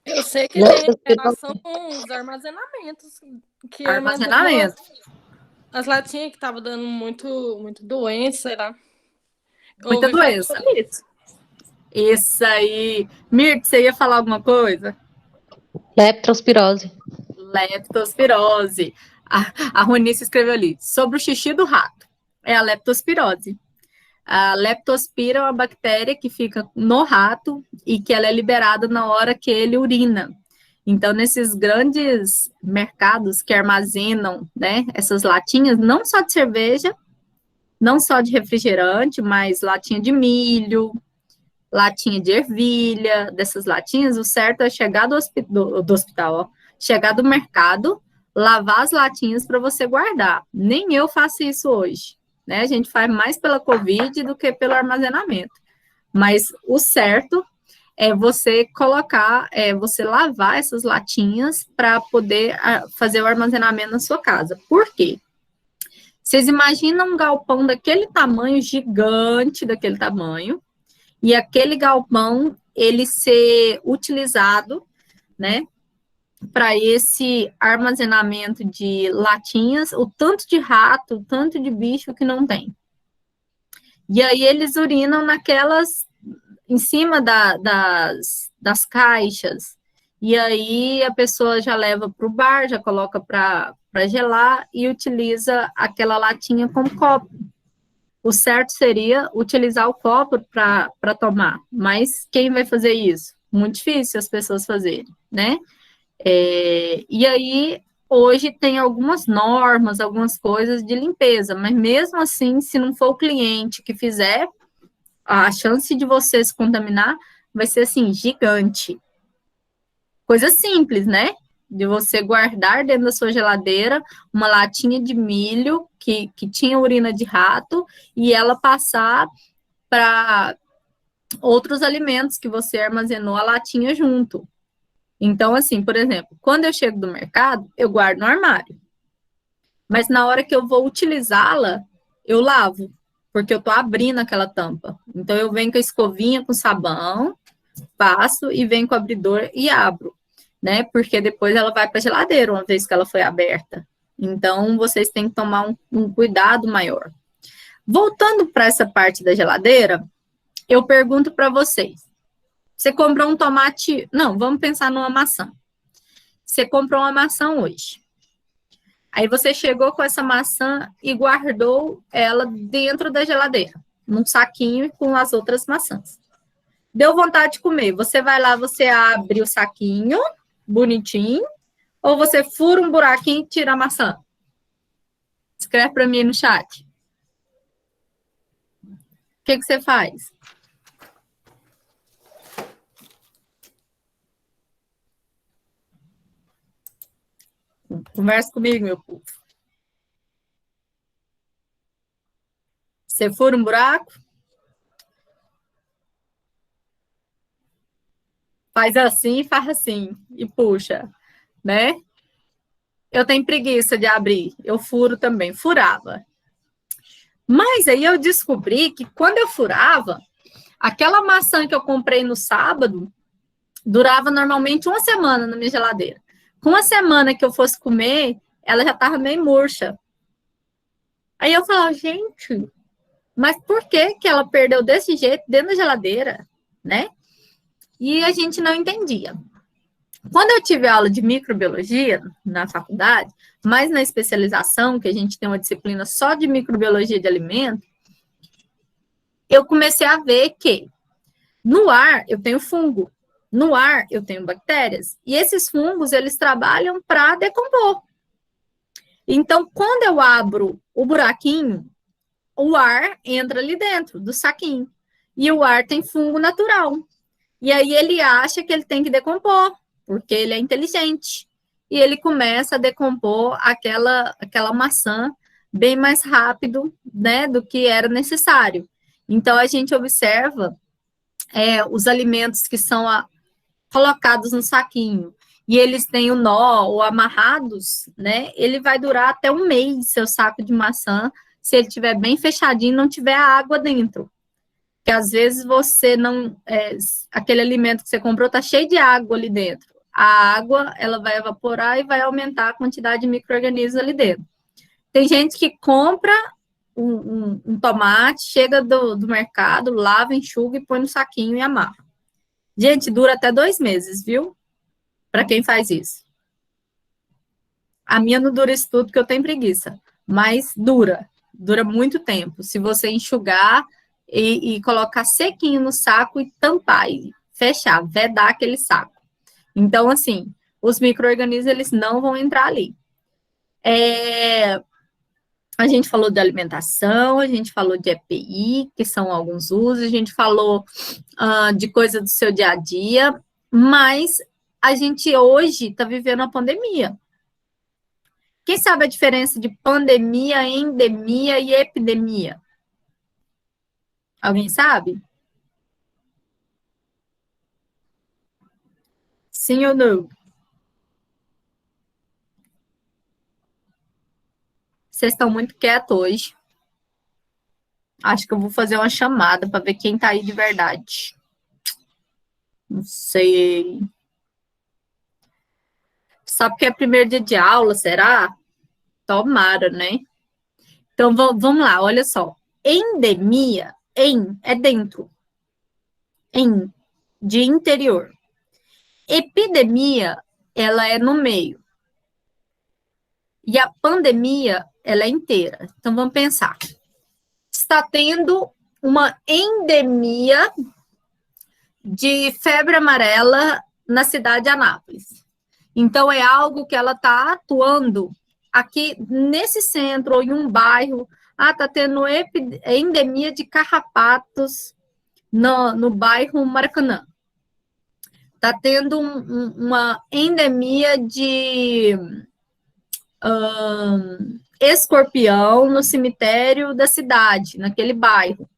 [SPEAKER 4] Eu sei que tem relação com os armazenamentos. Que
[SPEAKER 1] Armazenamento.
[SPEAKER 4] As latinhas que estavam dando muito doença, sei lá.
[SPEAKER 1] Muita doença. Isso aí. Mirth, você ia falar alguma coisa?
[SPEAKER 5] Leptospirose.
[SPEAKER 1] Leptospirose. A Ronice escreveu ali, sobre o xixi do rato. É a leptospirose. A leptospira é uma bactéria que fica no rato e que ela é liberada na hora que ele urina. Então, nesses grandes mercados que armazenam, né, essas latinhas, não só de cerveja, não só de refrigerante, mas latinha de milho, latinha de ervilha, dessas latinhas, o certo é chegar do hospital, ó, chegar do mercado, lavar as latinhas para você guardar. Nem eu faço isso hoje, né? A gente faz mais pela Covid do que pelo armazenamento. Mas o certo é você colocar, você lavar essas latinhas para poder fazer o armazenamento na sua casa. Por quê? Vocês imaginam um galpão daquele tamanho, gigante daquele tamanho, e aquele galpão, ele ser utilizado, né, para esse armazenamento de latinhas, o tanto de rato, o tanto de bicho que não tem. E aí eles urinam naquelas, em cima das caixas, e aí a pessoa já leva para o bar, já coloca para gelar e utiliza aquela latinha como copo. O certo seria utilizar o copo para tomar, mas quem vai fazer isso? Muito difícil as pessoas fazerem, né? E aí, hoje tem algumas normas, algumas coisas de limpeza, mas mesmo assim, se não for o cliente que fizer, a chance de você se contaminar vai ser, assim, gigante. Coisa simples, né? De você guardar dentro da sua geladeira uma latinha de milho que tinha urina de rato e ela passar para outros alimentos que você armazenou a latinha junto. Então, assim, por exemplo, quando eu chego do mercado, eu guardo no armário. Mas na hora que eu vou utilizá-la, eu lavo, porque eu estou abrindo aquela tampa. Então, eu venho com a escovinha com sabão, passo e venho com o abridor e abro, né? Porque depois ela vai para a geladeira, uma vez que ela foi aberta. Então, vocês têm que tomar um cuidado maior. Voltando para essa parte da geladeira, eu pergunto para vocês. Você comprou um tomate... Não, vamos pensar numa maçã. Você comprou uma maçã hoje. Aí você chegou com essa maçã e guardou ela dentro da geladeira, num saquinho com as outras maçãs. Deu vontade de comer. Você vai lá, você abre o saquinho, bonitinho, ou você fura um buraquinho e tira a maçã? Escreve para mim no chat. O que você faz? Conversa comigo, meu povo. Você fura um buraco? Faz assim, faz assim, e puxa, né? Eu tenho preguiça de abrir, eu furo também, furava. Mas aí eu descobri que quando eu furava, aquela maçã que eu comprei no sábado, durava normalmente uma semana na minha geladeira. Com uma semana que eu fosse comer, ela já estava meio murcha. Aí eu falava, gente, mas por que ela perdeu desse jeito dentro da geladeira, né? E a gente não entendia. Quando eu tive aula de microbiologia na faculdade, mas na especialização, que a gente tem uma disciplina só de microbiologia de alimento, eu comecei a ver que no ar eu tenho fungo, no ar eu tenho bactérias, e esses fungos, eles trabalham para decompor. Então, quando eu abro o buraquinho, o ar entra ali dentro do saquinho, e o ar tem fungo natural. E aí ele acha que ele tem que decompor, porque ele é inteligente. E ele começa a decompor aquela maçã bem mais rápido, né, do que era necessário. Então, a gente observa os alimentos que são colocados no saquinho e eles têm o nó ou amarrados, né, ele vai durar até um mês, seu saco de maçã, se ele estiver bem fechadinho e não tiver água dentro. Porque às vezes você não... aquele alimento que você comprou está cheio de água ali dentro. A água, ela vai evaporar e vai aumentar a quantidade de micro-organismos ali dentro. Tem gente que compra um tomate, chega do mercado, lava, enxuga e põe no saquinho e amarra. Gente, dura até 2 meses, viu? Para quem faz isso. A minha não dura isso tudo, porque eu tenho preguiça. Mas dura muito tempo. Se você enxugar e colocar sequinho no saco e tampar e fechar, vedar aquele saco. Então, assim, os micro-organismos, eles não vão entrar ali. A gente falou de alimentação, a gente falou de EPI, que são alguns usos, a gente falou de coisa do seu dia a dia, mas a gente hoje está vivendo a pandemia. Quem sabe a diferença de pandemia, endemia e epidemia? Alguém sabe? Sim ou não? Vocês estão muito quietos hoje. Acho que eu vou fazer uma chamada para ver quem está aí de verdade. Não sei. Só porque é primeiro dia de aula, será? Tomara, né? Então, vamos lá, olha só. Endemia, é dentro. De interior. Epidemia, ela é no meio. E a pandemia, ela é inteira. Então, vamos pensar. Está tendo uma endemia de febre amarela na cidade de Anápolis. Então, é algo que ela está atuando aqui nesse centro ou em um bairro. Está tendo endemia de carrapatos no bairro Maracanã. Está tendo uma endemia de escorpião no cemitério da cidade, naquele bairro.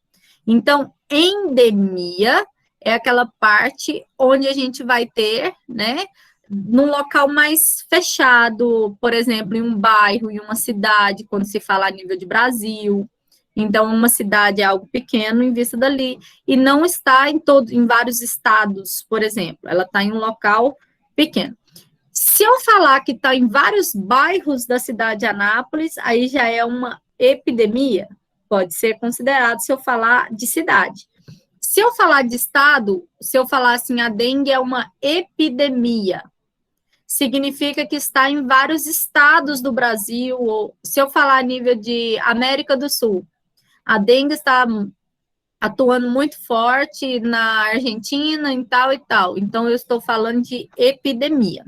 [SPEAKER 1] Então, endemia é aquela parte onde a gente vai ter, né, num local mais fechado, por exemplo, em um bairro, em uma cidade, quando se fala a nível de Brasil. Então, uma cidade é algo pequeno em vista dali, e não está em vários estados, por exemplo, ela está em um local pequeno. Se eu falar que está em vários bairros da cidade de Anápolis, aí já é uma epidemia, pode ser considerado se eu falar de cidade. Se eu falar de estado, se eu falar assim, a dengue é uma epidemia, significa que está em vários estados do Brasil, ou se eu falar a nível de América do Sul, a dengue está atuando muito forte na Argentina, em tal e tal. Então, eu estou falando de epidemia.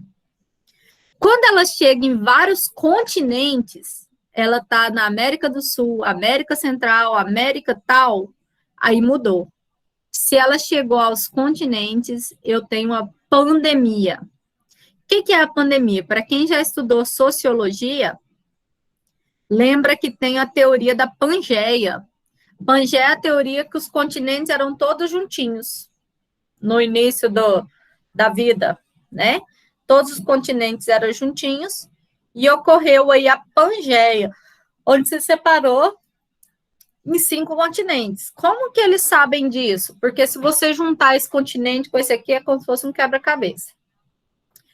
[SPEAKER 1] Quando ela chega em vários continentes, ela está na América do Sul, América Central, América tal, aí mudou. Se ela chegou aos continentes, eu tenho a pandemia. O que é a pandemia? Para quem já estudou sociologia, lembra que tem a teoria da Pangeia. Pangeia é a teoria que os continentes eram todos juntinhos no início da vida, né? Todos os continentes eram juntinhos e ocorreu aí a Pangeia, onde se separou em 5 continentes. Como que eles sabem disso? Porque se você juntar esse continente com esse aqui, é como se fosse um quebra-cabeça.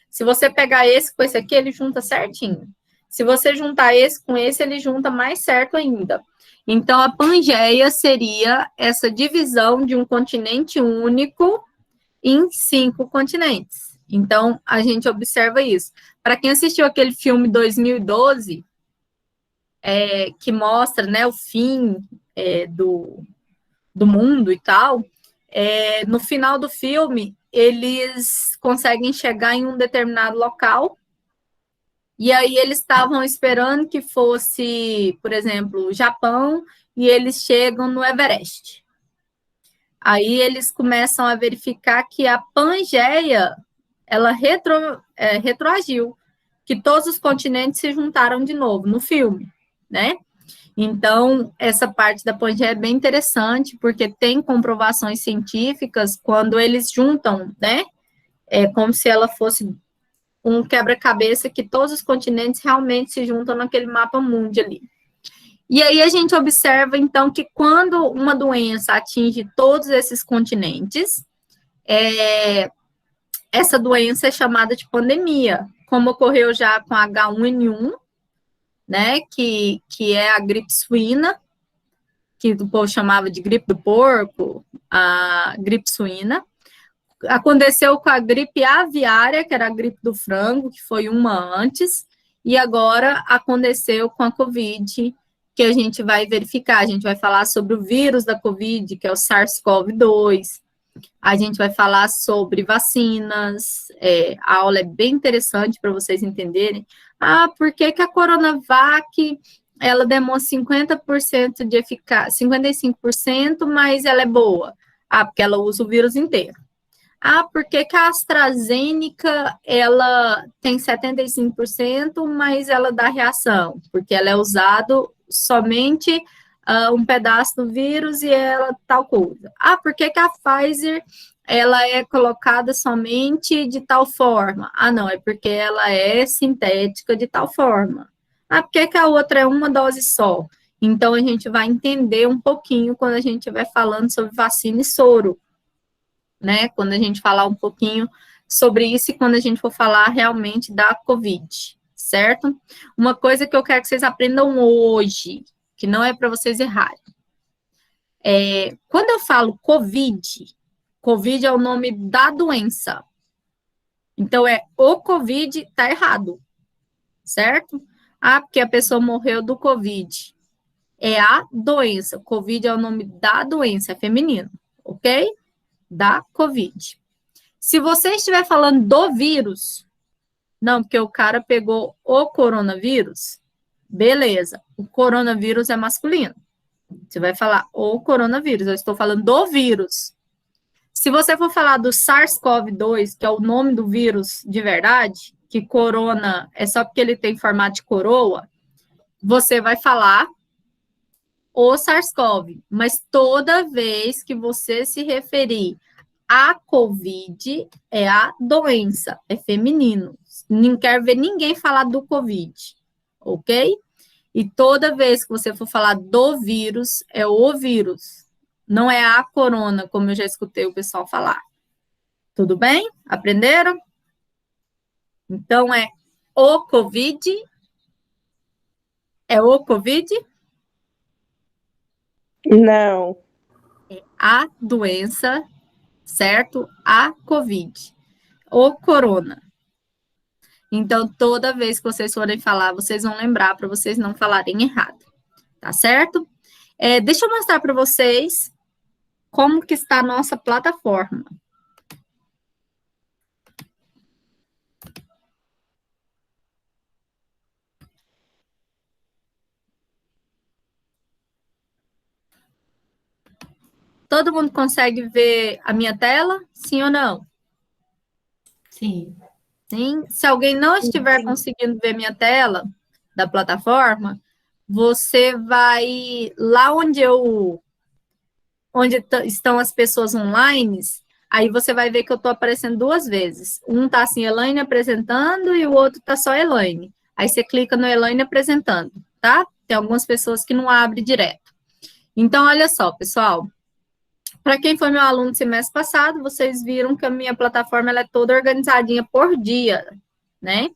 [SPEAKER 1] Se você pegar esse com esse aqui, ele junta certinho. Se você juntar esse com esse, ele junta mais certo ainda. Então, a Pangeia seria essa divisão de um continente único em 5 continentes. Então, a gente observa isso. Para quem assistiu aquele filme 2012, que mostra, né, o fim do mundo e tal, no final do filme, eles conseguem chegar em um determinado local, e aí eles estavam esperando que fosse, por exemplo, o Japão, e eles chegam no Everest. Aí eles começam a verificar que a Pangeia ela retroagiu, que todos os continentes se juntaram de novo no filme, né? Então, essa parte da Pangeia é bem interessante, porque tem comprovações científicas quando eles juntam, né? É como se ela fosse um quebra-cabeça que todos os continentes realmente se juntam naquele mapa mundi ali. E aí a gente observa, então, que quando uma doença atinge todos esses continentes, essa doença é chamada de pandemia, como ocorreu já com a H1N1, né, que é a gripe suína, que o povo chamava de gripe do porco, a gripe suína. Aconteceu com a gripe aviária, que era a gripe do frango, que foi uma antes, e agora aconteceu com a Covid, que a gente vai verificar. A gente vai falar sobre o vírus da Covid, que é o SARS-CoV-2. A gente vai falar sobre vacinas. A aula é bem interessante para vocês entenderem. Por que a Coronavac, ela demonstra 50% de eficácia, 55%, mas ela é boa? Porque ela usa o vírus inteiro. Por que a AstraZeneca, ela tem 75%, mas ela dá reação? Porque ela é usado somente um pedaço do vírus e ela tal coisa. Por que a Pfizer, ela é colocada somente de tal forma? Não, é porque ela é sintética de tal forma. Por que a outra é uma dose só? Então, a gente vai entender um pouquinho quando a gente estiver falando sobre vacina e soro, né? Quando a gente falar um pouquinho sobre isso e quando a gente for falar realmente da Covid, certo? Uma coisa que eu quero que vocês aprendam hoje, que não é para vocês errarem. Quando eu falo Covid é o nome da doença. Então, o Covid tá errado, certo? Porque a pessoa morreu do Covid. É a doença. Covid é o nome da doença, é feminino, ok? Da Covid. Se você estiver falando do vírus, não, porque o cara pegou o coronavírus, beleza, o coronavírus é masculino. Você vai falar o coronavírus, eu estou falando do vírus. Se você for falar do SARS-CoV-2, que é o nome do vírus de verdade, que corona é só porque ele tem formato de coroa, você vai falar o SARS-CoV, mas toda vez que você se referir a Covid, é a doença, é feminino. Não quero ver ninguém falar do Covid, ok? E toda vez que você for falar do vírus, é o vírus. Não é a corona, como eu já escutei o pessoal falar. Tudo bem? Aprenderam? Então, é o Covid? É o Covid?
[SPEAKER 6] Não.
[SPEAKER 1] É a doença, certo? A Covid. O corona. Então, toda vez que vocês forem falar, vocês vão lembrar para vocês não falarem errado. Tá certo? Deixa eu mostrar para vocês como que está a nossa plataforma. Todo mundo consegue ver a minha tela? Sim ou não?
[SPEAKER 5] Sim.
[SPEAKER 1] Sim. Se alguém não estiver conseguindo ver minha tela da plataforma, você vai lá onde estão as pessoas online, aí você vai ver que eu estou aparecendo duas vezes. Um está assim, Elaine apresentando, e o outro está só Elaine. Aí você clica no Elaine apresentando, tá? Tem algumas pessoas que não abrem direto. Então, olha só, pessoal. Para quem foi meu aluno no semestre passado, vocês viram que a minha plataforma ela é toda organizadinha por dia, né?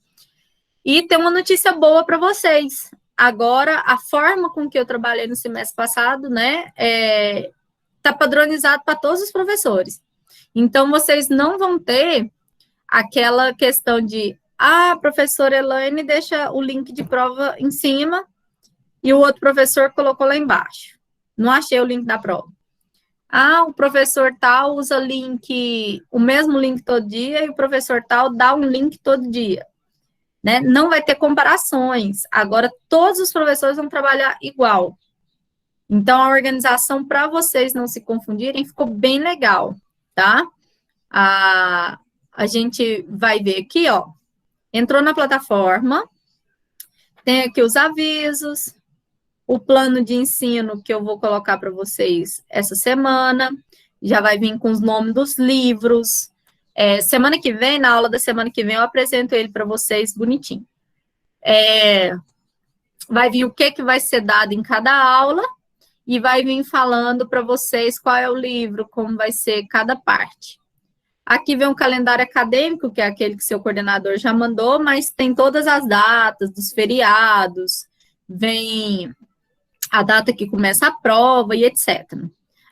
[SPEAKER 1] E tem uma notícia boa para vocês. Agora, a forma com que eu trabalhei no semestre passado, né, está padronizado para todos os professores. Então, vocês não vão ter aquela questão de, professora Elaine deixa o link de prova em cima e o outro professor colocou lá embaixo. Não achei o link da prova. O professor tal usa o mesmo link todo dia e o professor tal dá um link todo dia. Né? Não vai ter comparações. Agora, todos os professores vão trabalhar igual. Então, a organização, para vocês não se confundirem, ficou bem legal, tá? A a gente vai ver aqui, ó, entrou na plataforma, tem aqui os avisos, o plano de ensino que eu vou colocar para vocês essa semana, já vai vir com os nomes dos livros. Semana que vem, na aula da semana que vem, eu apresento ele para vocês bonitinho. Vai vir o que vai ser dado em cada aula e vai vir falando para vocês qual é o livro, como vai ser cada parte. Aqui vem um calendário acadêmico, que é aquele que seu coordenador já mandou, mas tem todas as datas dos feriados, vem a data que começa a prova e etc.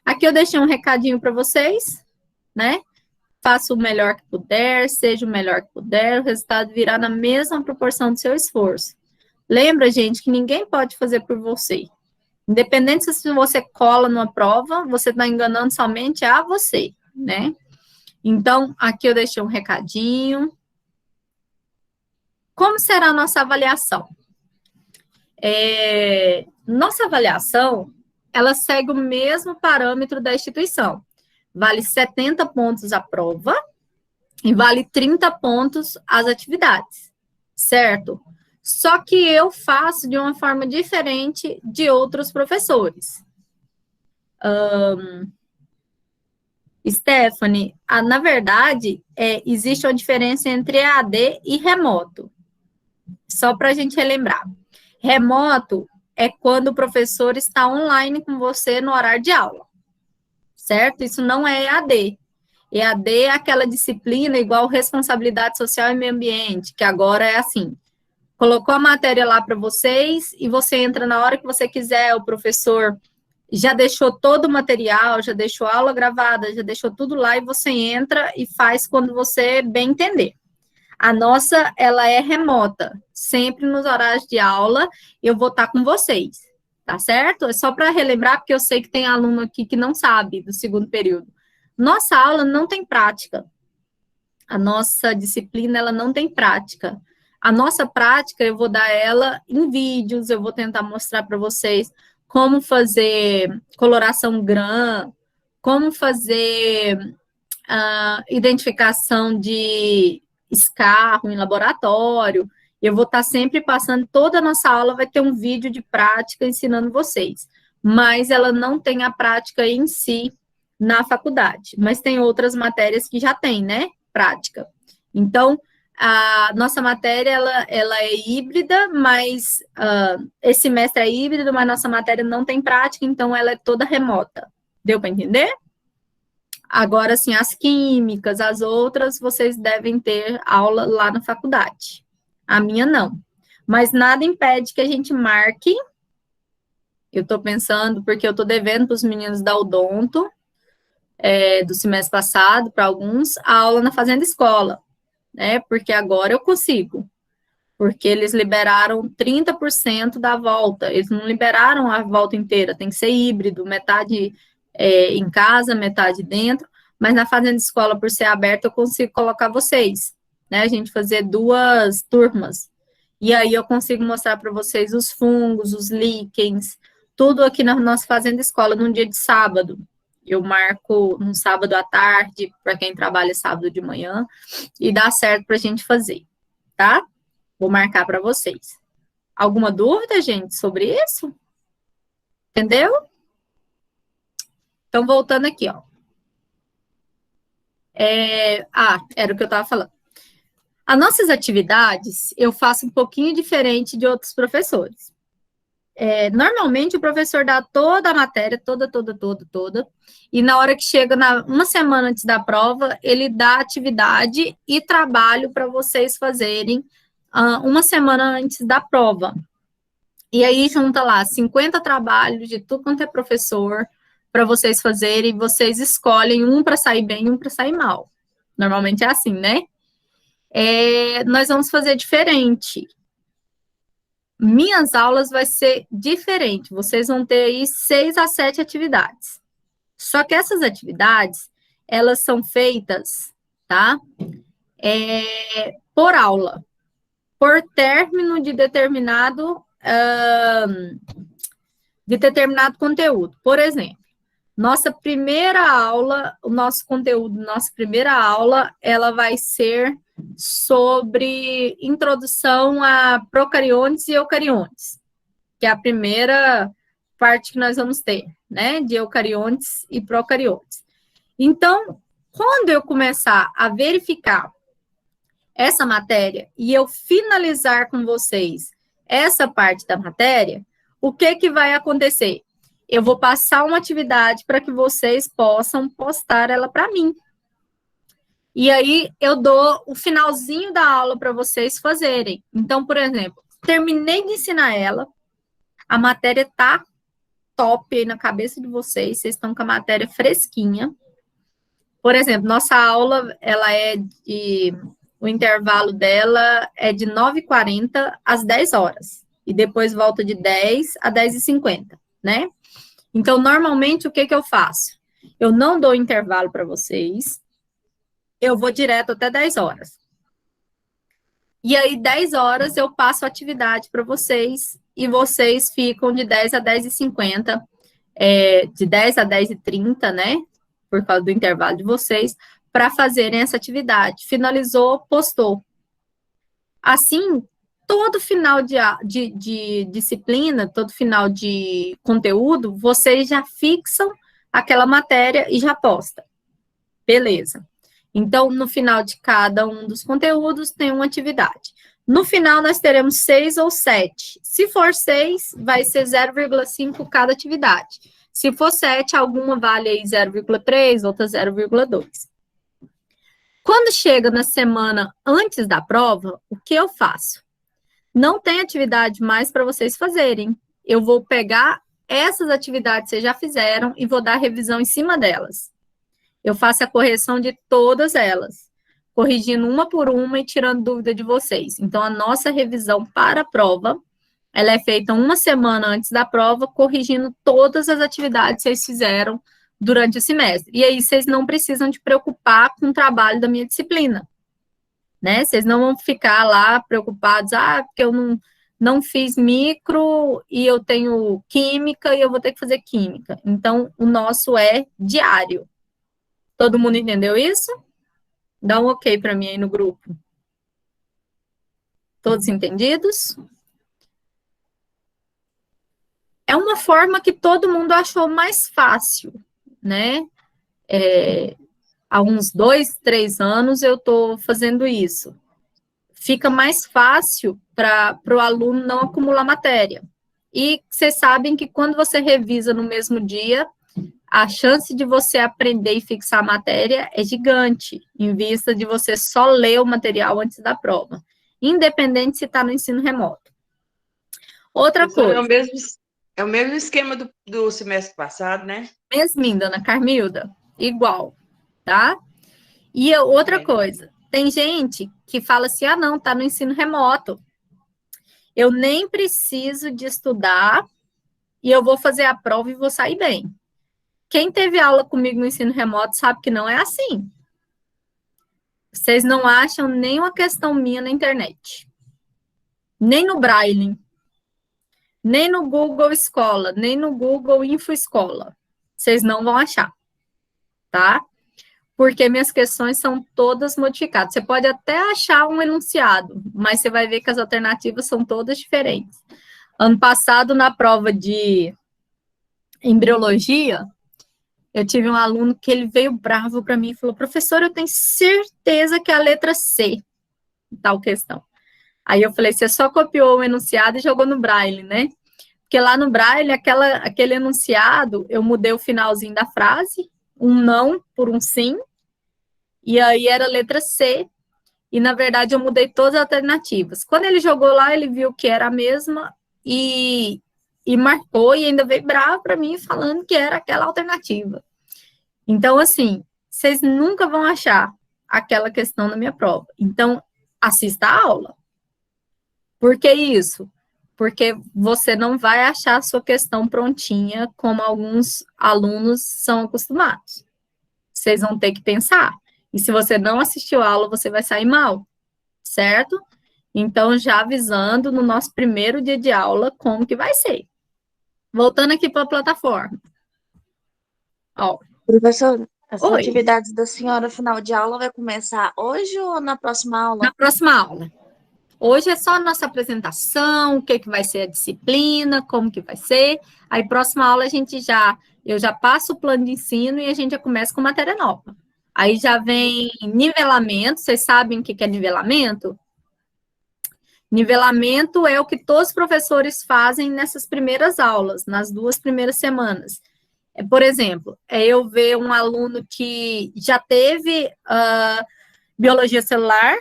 [SPEAKER 1] Aqui eu deixei um recadinho para vocês, né? Faça o melhor que puder, seja o melhor que puder, o resultado virá na mesma proporção do seu esforço. Lembra, gente, que ninguém pode fazer por você. Independente se você cola numa prova, você está enganando somente a você, né? Então, aqui eu deixei um recadinho. Como será a nossa avaliação? Nossa avaliação, ela segue o mesmo parâmetro da instituição. Vale 70 pontos a prova e vale 30 pontos as atividades, certo? Só que eu faço de uma forma diferente de outros professores. Stephanie, na verdade, existe uma diferença entre EAD e remoto. Só para a gente relembrar. Remoto é quando o professor está online com você no horário de aula, certo? Isso não é EAD. EAD é aquela disciplina igual responsabilidade social e meio ambiente, que agora é assim, colocou a matéria lá para vocês e você entra na hora que você quiser, o professor já deixou todo o material, já deixou a aula gravada, já deixou tudo lá e você entra e faz quando você bem entender. A nossa, ela é remota, sempre nos horários de aula, eu vou estar com vocês, tá certo? É só para relembrar, porque eu sei que tem aluno aqui que não sabe do segundo período. Nossa aula não tem prática. A nossa disciplina, ela não tem prática. A nossa prática, eu vou dar ela em vídeos, eu vou tentar mostrar para vocês como fazer coloração GRAM, como fazer identificação de escarro em laboratório. Eu vou estar sempre passando, toda a nossa aula vai ter um vídeo de prática ensinando vocês, mas ela não tem a prática em si na faculdade, mas tem outras matérias que já tem, né, prática. Então, a nossa matéria, ela é híbrida, mas esse semestre é híbrido, mas nossa matéria não tem prática, então ela é toda remota. Deu para entender? Agora, assim, as químicas, as outras, vocês devem ter aula lá na faculdade. A minha, não. Mas nada impede que a gente marque. Eu estou pensando, porque eu estou devendo para os meninos da Odonto, do semestre passado, para alguns, a aula na Fazenda Escola, né? Porque agora eu consigo. Porque eles liberaram 30% da volta. Eles não liberaram a volta inteira, tem que ser híbrido, metade em casa, metade dentro, mas na Fazenda Escola, por ser aberta, eu consigo colocar vocês, né, a gente fazer 2 turmas, e aí eu consigo mostrar para vocês os fungos, os líquens, tudo aqui na nossa Fazenda Escola, num dia de sábado. Eu marco num sábado à tarde, para quem trabalha sábado de manhã, e dá certo para a gente fazer, tá? Vou marcar para vocês. Alguma dúvida, gente, sobre isso? Entendeu? Então, voltando aqui, ó. Era o que eu estava falando. As nossas atividades, eu faço um pouquinho diferente de outros professores. Normalmente, o professor dá toda a matéria, toda, e na hora que chega, uma semana antes da prova, ele dá atividade e trabalho para vocês fazerem uma semana antes da prova. E aí, junta lá 50 trabalhos de tudo quanto é professor, para vocês fazerem, vocês escolhem um para sair bem e um para sair mal. Normalmente é assim, né? Nós vamos fazer diferente. Minhas aulas vai ser diferente. Vocês vão ter aí 6 a 7 atividades. Só que essas atividades, elas são feitas, tá? Por aula. Por término de determinado conteúdo. Por exemplo, Nossa primeira aula, o nosso conteúdo, nossa primeira aula, ela vai ser sobre introdução a procariontes e eucariontes, que é a primeira parte que nós vamos ter, né, de eucariontes e procariontes. Então, quando eu começar a verificar essa matéria e eu finalizar com vocês essa parte da matéria, o que que vai acontecer? Eu vou passar uma atividade para que vocês possam postar ela para mim. E aí eu dou o finalzinho da aula para vocês fazerem. Então, por exemplo, terminei de ensinar ela, a matéria tá top aí na cabeça de vocês, vocês estão com a matéria fresquinha. Por exemplo, nossa aula, ela é de... O intervalo dela é de 9h40 às 10 horas. E depois volta de 10 a 10h50, né? Então, normalmente, o que que eu faço? Eu não dou intervalo para vocês. Eu vou direto até 10 horas. E aí, 10 horas, eu passo a atividade para vocês. E vocês ficam de 10 a 10h50, de 10 a 10h30, né? Por causa do intervalo de vocês, para fazerem essa atividade. Finalizou, postou. Assim, todo final de disciplina, todo final de conteúdo, vocês já fixam aquela matéria e já posta. Beleza. Então, no final de cada um dos conteúdos, tem uma atividade. No final, nós teremos 6 ou 7. Se for 6, vai ser 0,5 cada atividade. Se for 7, alguma vale aí 0,3, outra 0,2. Quando chega na semana antes da prova, o que eu faço? Não tem atividade mais para vocês fazerem. Eu vou pegar essas atividades que vocês já fizeram e vou dar revisão em cima delas. Eu faço a correção de todas elas, corrigindo uma por uma e tirando dúvida de vocês. Então, a nossa revisão para a prova, ela é feita uma semana antes da prova, corrigindo todas as atividades que vocês fizeram durante o semestre. E aí, vocês não precisam de preocupar com o trabalho da minha disciplina, né? Vocês não vão ficar lá preocupados, porque eu não fiz micro e eu tenho química e eu vou ter que fazer química. Então, o nosso é diário. Todo mundo entendeu isso? Dá um ok para mim aí no grupo. Todos entendidos? É uma forma que todo mundo achou mais fácil, né? Há uns 2, 3 anos eu estou fazendo isso. Fica mais fácil para o aluno não acumular matéria. E vocês sabem que quando você revisa no mesmo dia, a chance de você aprender e fixar a matéria é gigante, em vista de você só ler o material antes da prova, independente se está no ensino remoto. Outra coisa.
[SPEAKER 6] É o mesmo esquema do semestre passado, né?
[SPEAKER 1] Mesminho, dona Carmilda, igual, tá? E outra coisa, tem gente que fala assim, não, tá no ensino remoto. Eu nem preciso de estudar e eu vou fazer a prova e vou sair bem. Quem teve aula comigo no ensino remoto sabe que não é assim. Vocês não acham nenhuma questão minha na internet. Nem no Braille. Nem no Google Escola. Nem no Google InfoEscola. Vocês não vão achar. Tá? Porque minhas questões são todas modificadas. Você pode até achar um enunciado, mas você vai ver que as alternativas são todas diferentes. Ano passado, na prova de embriologia, eu tive um aluno que ele veio bravo para mim e falou, professor, eu tenho certeza que é a letra C, tal questão. Aí eu falei, você só copiou o enunciado e jogou no Braille, né? Porque lá no Braille, aquele enunciado, eu mudei o finalzinho da frase, um não por um sim, e aí era a letra C, e na verdade eu mudei todas as alternativas. Quando ele jogou lá, ele viu que era a mesma e marcou, e ainda veio bravo para mim falando que era aquela alternativa. Então, assim, vocês nunca vão achar aquela questão na minha prova. Então, assista a aula. Por que isso? Porque você não vai achar a sua questão prontinha, como alguns alunos são acostumados. Vocês vão ter que pensar. E se você não assistiu a aula, você vai sair mal, certo? Então, já avisando no nosso primeiro dia de aula como que vai ser. Voltando aqui para a plataforma. Ó,
[SPEAKER 7] Professor, as
[SPEAKER 1] oi,
[SPEAKER 7] atividades da senhora final de aula vai começar hoje ou na próxima aula?
[SPEAKER 1] na próxima aula. Hoje é só a nossa apresentação, o que vai ser a disciplina, como que vai ser. Aí, próxima aula, eu já passo o plano de ensino e a gente já começa com matéria nova. Aí já vem nivelamento, vocês sabem o que é nivelamento? Nivelamento é o que todos os professores fazem nessas primeiras aulas, nas 2 primeiras semanas. Por exemplo, eu ver um aluno que já teve biologia celular,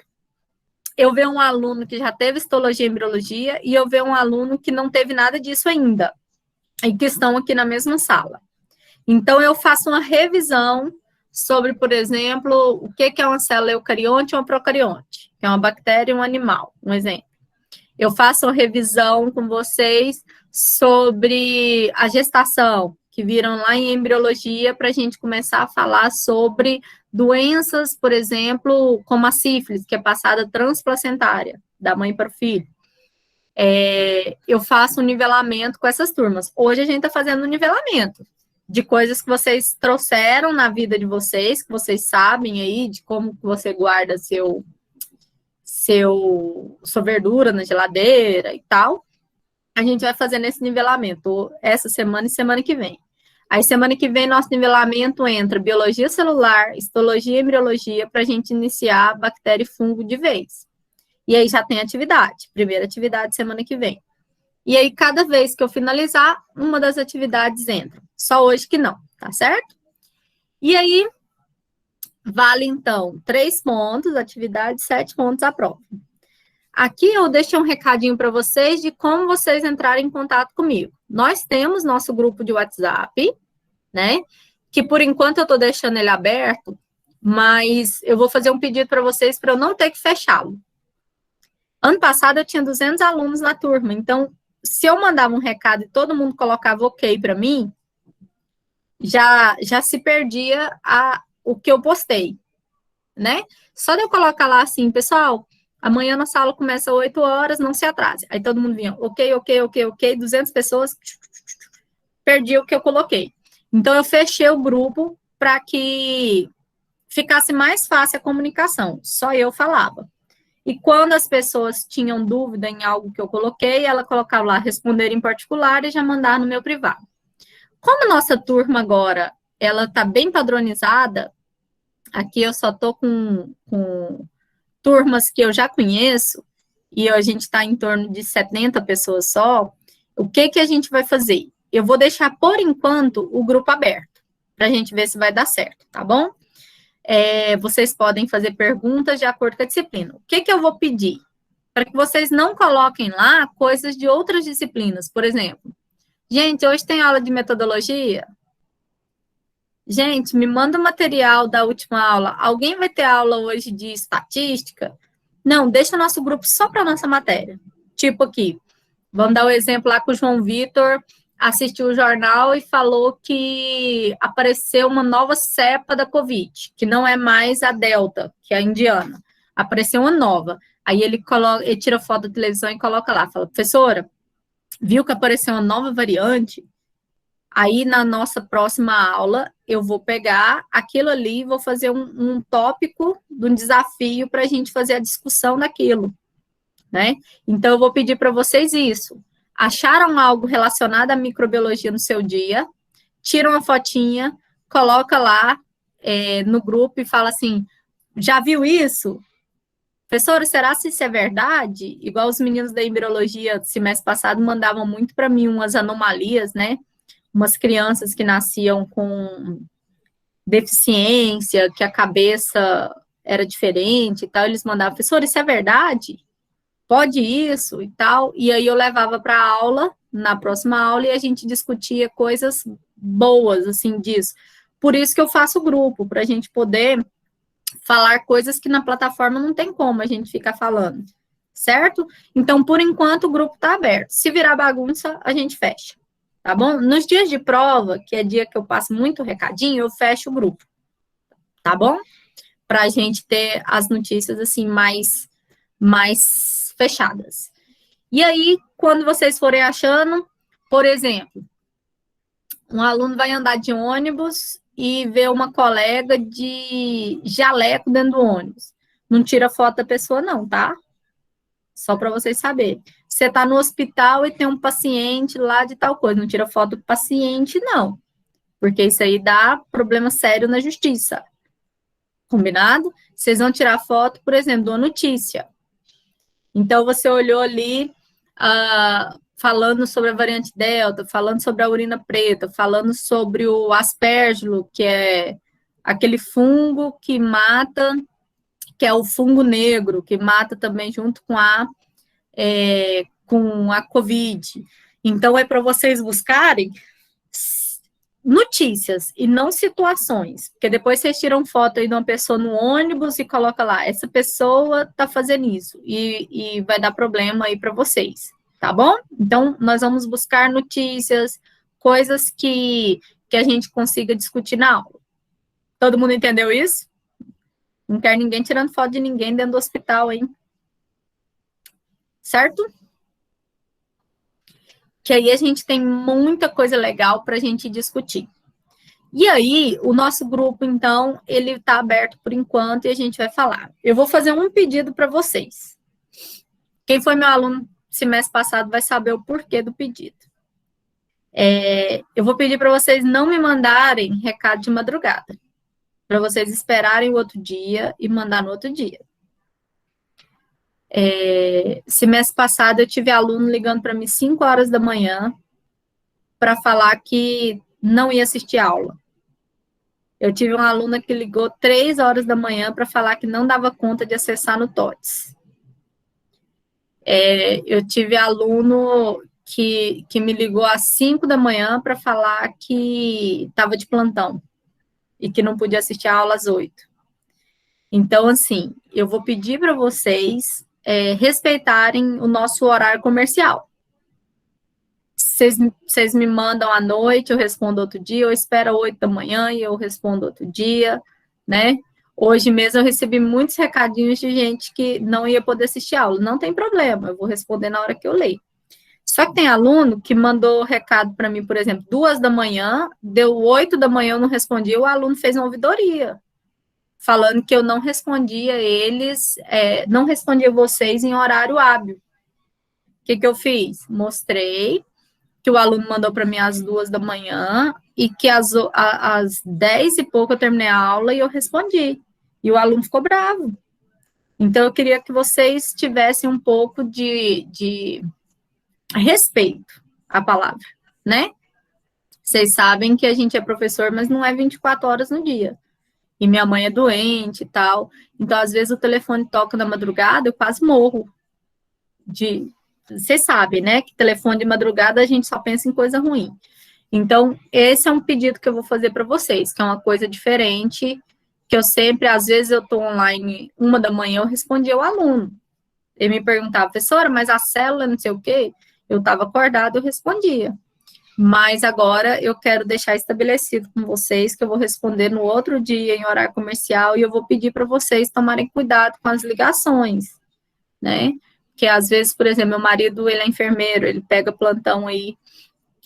[SPEAKER 1] eu ver um aluno que já teve histologia e embriologia, e eu ver um aluno que não teve nada disso ainda, e que estão aqui na mesma sala. Então, eu faço uma revisão sobre, por exemplo, o que é uma célula eucarionte ou uma procarionte, que é uma bactéria e um animal, um exemplo. Eu faço uma revisão com vocês sobre a gestação, que viram lá em embriologia, para a gente começar a falar sobre doenças, por exemplo, como a sífilis, que é passada transplacentária, da mãe para o filho. Eu faço um nivelamento com essas turmas. Hoje a gente está fazendo um nivelamento de coisas que vocês trouxeram na vida de vocês, que vocês sabem aí, de como você guarda sua verdura na geladeira e tal. A gente vai fazendo esse nivelamento essa semana e semana que vem. Aí, semana que vem, nosso nivelamento entra biologia celular, histologia e embriologia, para a gente iniciar bactéria e fungo de vez. E aí já tem atividade, primeira atividade semana que vem. E aí, cada vez que eu finalizar, uma das atividades entra. Só hoje que não, tá certo? E aí, vale, então, 3 pontos, atividade, 7 pontos a prova. Aqui eu deixei um recadinho para vocês de como vocês entrarem em contato comigo. Nós temos nosso grupo de WhatsApp, né? Que por enquanto eu estou deixando ele aberto, mas eu vou fazer um pedido para vocês para eu não ter que fechá-lo. Ano passado eu tinha 200 alunos na turma, então se eu mandava um recado e todo mundo colocava ok para mim, já se perdia o que eu postei, né? Só de eu colocar lá assim, pessoal, amanhã nossa aula começa às 8 horas, não se atrase. Aí todo mundo vinha, ok, 200 pessoas, perdi o que eu coloquei. Então, eu fechei o grupo para que ficasse mais fácil a comunicação, só eu falava. E quando as pessoas tinham dúvida em algo que eu coloquei, ela colocava lá, responder em particular e já mandar no meu privado. Como a nossa turma agora, ela está bem padronizada, aqui eu só estou com turmas que eu já conheço, e a gente está em torno de 70 pessoas só, o que a gente vai fazer? Eu vou deixar, por enquanto, o grupo aberto, para a gente ver se vai dar certo, tá bom? Vocês podem fazer perguntas de acordo com a disciplina. O que eu vou pedir? Para que vocês não coloquem lá coisas de outras disciplinas. Por exemplo, gente, hoje tem aula de metodologia? Gente, me manda o material da última aula. Alguém vai ter aula hoje de estatística? Não, deixa o nosso grupo só para a nossa matéria. Tipo aqui, vamos dar o exemplo lá que o João Vitor assistiu o jornal e falou que apareceu uma nova cepa da Covid, que não é mais a Delta, que é a indiana. Apareceu uma nova. Aí ele tira foto da televisão e coloca lá, fala, professora, viu que apareceu uma nova variante? Aí, na nossa próxima aula, eu vou pegar aquilo ali e vou fazer um tópico de um desafio para a gente fazer a discussão daquilo, né? Então, eu vou pedir para vocês isso. Acharam algo relacionado à microbiologia no seu dia, tira uma fotinha, coloca lá no grupo e fala assim, já viu isso? Professora, será se isso é verdade? Igual os meninos da embriologia do semestre passado mandavam muito para mim umas anomalias, né? Umas crianças que nasciam com deficiência, que a cabeça era diferente e tal, eles mandavam, professor, isso é verdade? Pode isso e tal? E aí eu levava para a aula, na próxima aula, e a gente discutia coisas boas, assim, disso. Por isso que eu faço grupo, para a gente poder falar coisas que na plataforma não tem como a gente ficar falando, certo? Então, por enquanto, o grupo está aberto. Se virar bagunça, a gente fecha. Tá bom? Nos dias de prova, que é dia que eu passo muito recadinho, eu fecho o grupo. Tá bom? Pra gente ter as notícias, assim, mais fechadas. E aí, quando vocês forem achando, por exemplo, um aluno vai andar de ônibus e vê uma colega de jaleco dentro do ônibus. Não tira foto da pessoa, não, tá? Só para vocês saberem. Você está no hospital e tem um paciente lá de tal coisa, não tira foto do paciente, não. Porque isso aí dá problema sério na justiça. Combinado? Vocês vão tirar foto, por exemplo, de uma notícia. Então, você olhou ali, falando sobre a variante Delta, falando sobre a urina preta, falando sobre o aspergilo, que é aquele fungo que mata, que é o fungo negro, que mata também junto com a Covid. Então, é para vocês buscarem notícias e não situações, porque depois vocês tiram foto aí de uma pessoa no ônibus e coloca lá, essa pessoa tá fazendo isso, e vai dar problema aí para vocês, tá bom? Então, nós vamos buscar notícias, coisas que a gente consiga discutir na aula. Todo mundo entendeu isso? Não quero ninguém tirando foto de ninguém dentro do hospital, hein? Certo? Que aí a gente tem muita coisa legal para a gente discutir. E aí, o nosso grupo, então, ele está aberto por enquanto e a gente vai falar. Eu vou fazer um pedido para vocês. Quem foi meu aluno semestre passado vai saber o porquê do pedido. Eu vou pedir para vocês não me mandarem recado de madrugada, para vocês esperarem o outro dia e mandar no outro dia. Semestre passado, eu tive aluno ligando para mim 5 horas da manhã para falar que não ia assistir aula. Eu tive uma aluna que ligou 3 horas da manhã para falar que não dava conta de acessar no TOTS. Eu tive aluno que me ligou às 5 da manhã para falar que estava de plantão e que não podia assistir a aula às 8. Então, assim, eu vou pedir para vocês respeitarem o nosso horário comercial. Vocês me mandam à noite, eu respondo outro dia, eu espero 8 da manhã e eu respondo outro dia, né? Hoje mesmo eu recebi muitos recadinhos de gente que não ia poder assistir aula. Não tem problema, eu vou responder na hora que eu ler. Só que tem aluno que mandou recado para mim, por exemplo, 2 da manhã, deu 8 da manhã, eu não respondi, o aluno fez uma ouvidoria, falando que eu não respondia eles, não respondia vocês em horário hábil. O que eu fiz? Mostrei que o aluno mandou para mim às 2 da manhã e que às 10 e pouco eu terminei a aula e eu respondi. E o aluno ficou bravo. Então, eu queria que vocês tivessem um pouco de respeito à palavra, né? Vocês sabem que a gente é professor, mas não é 24 horas no dia. E minha mãe é doente e tal. Então, às vezes, o telefone toca na madrugada, eu quase morro. Vocês sabem, né? Que telefone de madrugada a gente só pensa em coisa ruim. Então, esse é um pedido que eu vou fazer para vocês, que é uma coisa diferente, que eu sempre, às vezes, eu estou online 1 da manhã, eu respondi ao aluno. Ele me perguntava, professora, mas a célula, não sei o quê, eu estava acordada, eu respondia. Mas agora eu quero deixar estabelecido com vocês que eu vou responder no outro dia em horário comercial e eu vou pedir para vocês tomarem cuidado com as ligações, né? Porque às vezes, por exemplo, meu marido, ele é enfermeiro, ele pega plantão aí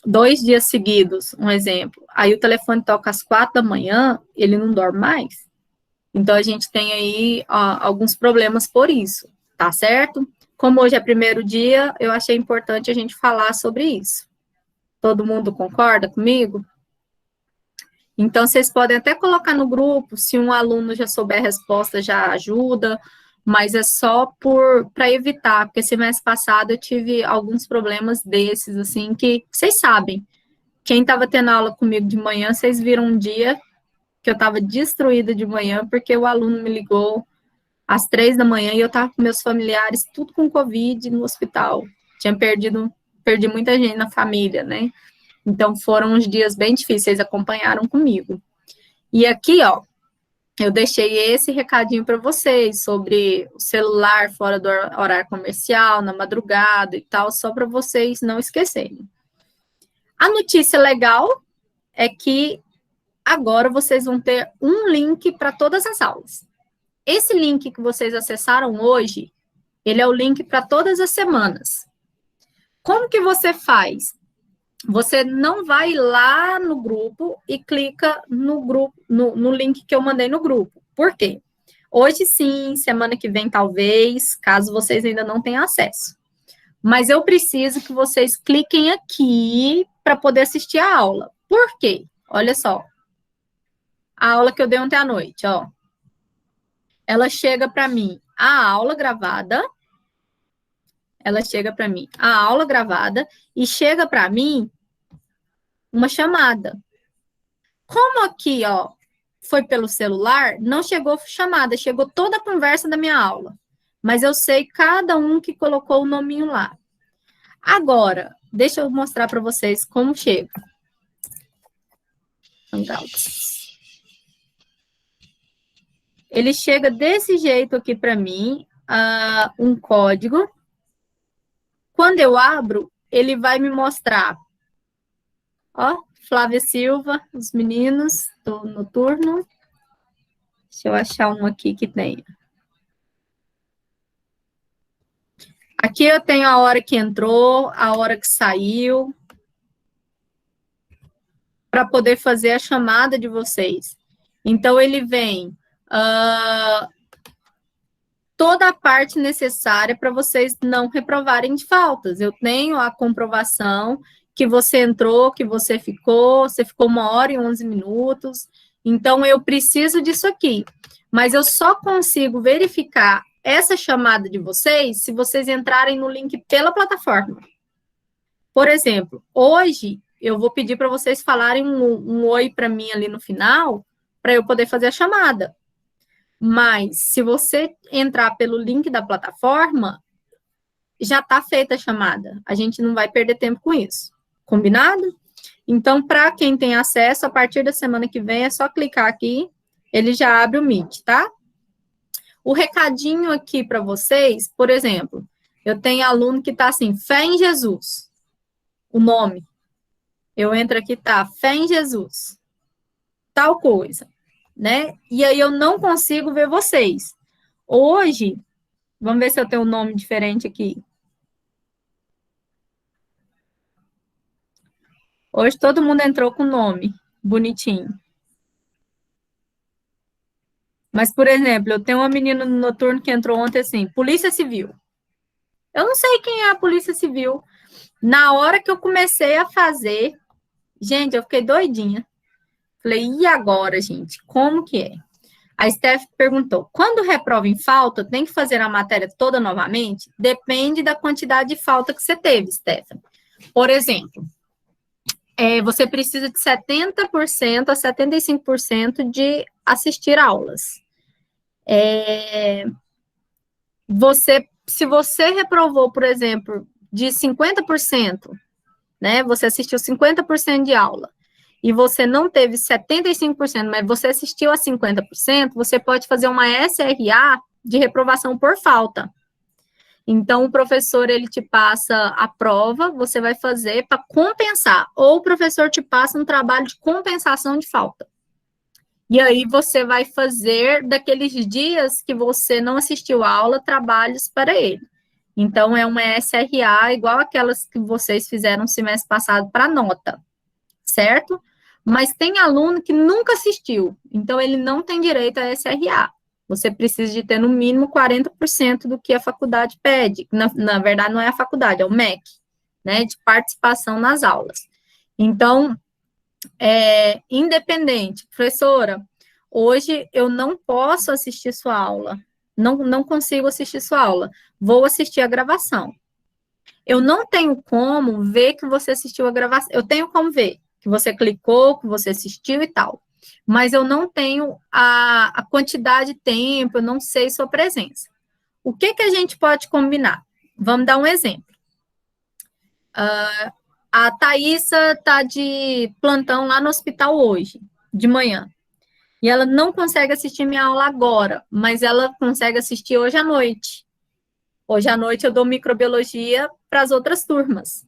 [SPEAKER 1] 2 dias seguidos, um exemplo. Aí o telefone toca às 4 da manhã, ele não dorme mais. Então a gente tem aí alguns problemas por isso, tá certo? Como hoje é primeiro dia, eu achei importante a gente falar sobre isso. Todo mundo concorda comigo? Então, vocês podem até colocar no grupo, se um aluno já souber a resposta, já ajuda, mas é só para evitar, porque semestre passado eu tive alguns problemas desses, assim, que vocês sabem. Quem estava tendo aula comigo de manhã, vocês viram um dia que eu estava destruída de manhã, porque o aluno me ligou às 3 da manhã e eu estava com meus familiares, tudo com Covid no hospital. Perdi muita gente na família, né? Então, foram uns dias bem difíceis, acompanharam comigo. E aqui, ó, eu deixei esse recadinho para vocês sobre o celular fora do horário comercial, na madrugada e tal, só para vocês não esquecerem. A notícia legal é que agora vocês vão ter um link para todas as aulas. Esse link que vocês acessaram hoje, ele é o link para todas as semanas. Como que você faz? você não vai lá no grupo e clica no grupo, no link que eu mandei no grupo. Por quê? Hoje sim, semana que vem talvez, caso vocês ainda não tenham acesso. Mas eu preciso que vocês cliquem aqui para poder assistir a aula. Por quê? Olha só. A aula que eu dei ontem à noite, ó. Ela chega para mim, a aula gravada. Ela chega para mim, a aula gravada, e chega para mim uma chamada. Como aqui, ó, foi pelo celular, não chegou chamada, chegou toda a conversa da minha aula. Mas eu sei cada um que colocou o nominho lá. Agora, deixa eu mostrar para vocês como chega. Hangouts. Ele chega desse jeito aqui para mim, um código. Quando eu abro, ele vai me mostrar, ó, Flávia Silva, os meninos do noturno. Deixa eu achar um aqui que tenha. Aqui eu tenho a hora que entrou, a hora que saiu, para poder fazer a chamada de vocês. Então, ele vem toda a parte necessária para vocês não reprovarem de faltas. Eu tenho a comprovação que você entrou, que você ficou 1h e 11 minutos. Então, eu preciso disso aqui. Mas eu só consigo verificar essa chamada de vocês se vocês entrarem no link pela plataforma. Por exemplo, hoje eu vou pedir para vocês falarem um oi para mim ali no final, para eu poder fazer a chamada. Mas, se você entrar pelo link da plataforma, já está feita a chamada. A gente não vai perder tempo com isso. Combinado? Então, para quem tem acesso, a partir da semana que vem, é só clicar aqui, ele já abre o Meet, tá? O recadinho aqui para vocês, por exemplo, eu tenho aluno que está assim, fé em Jesus. O nome. Eu entro aqui, tá, fé em Jesus. Tal coisa. Né? E aí eu não consigo ver vocês. Hoje, vamos ver se eu tenho um nome diferente aqui. Hoje todo mundo entrou com nome bonitinho. Mas, por exemplo, eu tenho uma menina no noturno que entrou ontem assim, Polícia Civil. Eu não sei quem é a Polícia Civil. Na hora que eu comecei a fazer, gente, eu fiquei doidinha. Falei, e agora, gente? Como que é? A Steph perguntou, quando reprova em falta, tem que fazer a matéria toda novamente? Depende da quantidade de falta que você teve, Steph. Por exemplo, você precisa de 70% a 75% de assistir aulas. Se você reprovou, por exemplo, de 50%, né, você assistiu 50% de aula, e você não teve 75%, mas você assistiu a 50%, você pode fazer uma SRA de reprovação por falta. Então, o professor, ele te passa a prova, você vai fazer para compensar, ou o professor te passa um trabalho de compensação de falta. E aí, você vai fazer, daqueles dias que você não assistiu a aula, trabalhos para ele. Então, é uma SRA igual aquelas que vocês fizeram no semestre passado para nota, certo? Mas tem aluno que nunca assistiu, então ele não tem direito a SRA. Você precisa de ter no mínimo 40% do que a faculdade pede. Na verdade, não é a faculdade, é o MEC, né, de participação nas aulas. Então, independente, professora, hoje eu não posso assistir sua aula, não consigo assistir sua aula, vou assistir a gravação. Eu não tenho como ver que você assistiu a gravação, eu tenho como ver que você clicou, que você assistiu e tal, mas eu não tenho a quantidade de tempo, eu não sei sua presença. O que a gente pode combinar? Vamos dar um exemplo. A Thaísa está de plantão lá no hospital hoje, de manhã, e ela não consegue assistir minha aula agora, mas ela consegue assistir hoje à noite. Hoje à noite eu dou microbiologia para as outras turmas.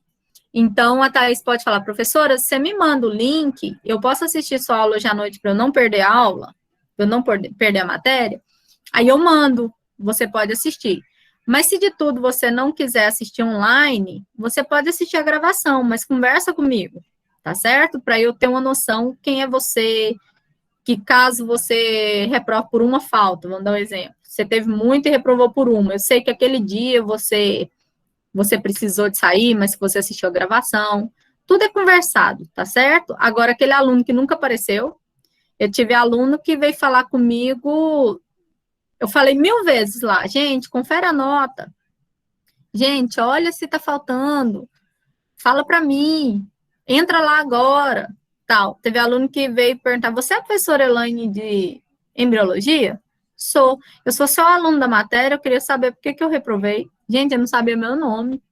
[SPEAKER 1] Então, a Thaís pode falar, professora, você me manda o link, eu posso assistir sua aula hoje à noite para eu não perder a aula, para eu não perder a matéria? Aí eu mando, você pode assistir. Mas se de tudo você não quiser assistir online, você pode assistir a gravação, mas conversa comigo, tá certo? Para eu ter uma noção quem é você, que caso você reprove por uma falta, vamos dar um exemplo. Você teve muito e reprovou por uma. Eu sei que aquele dia você precisou de sair, mas que você assistiu a gravação. Tudo é conversado, tá certo? Agora, aquele aluno que nunca apareceu, eu tive aluno que veio falar comigo, eu falei 1000 vezes lá, gente, confere a nota. Gente, olha se tá faltando. Fala para mim. Entra lá agora. Tal. Teve aluno que veio perguntar, você é a professora Elaine de embriologia? Sou. Eu sou só aluno da matéria, eu queria saber por que eu reprovei. Gente, eu não sabia meu nome.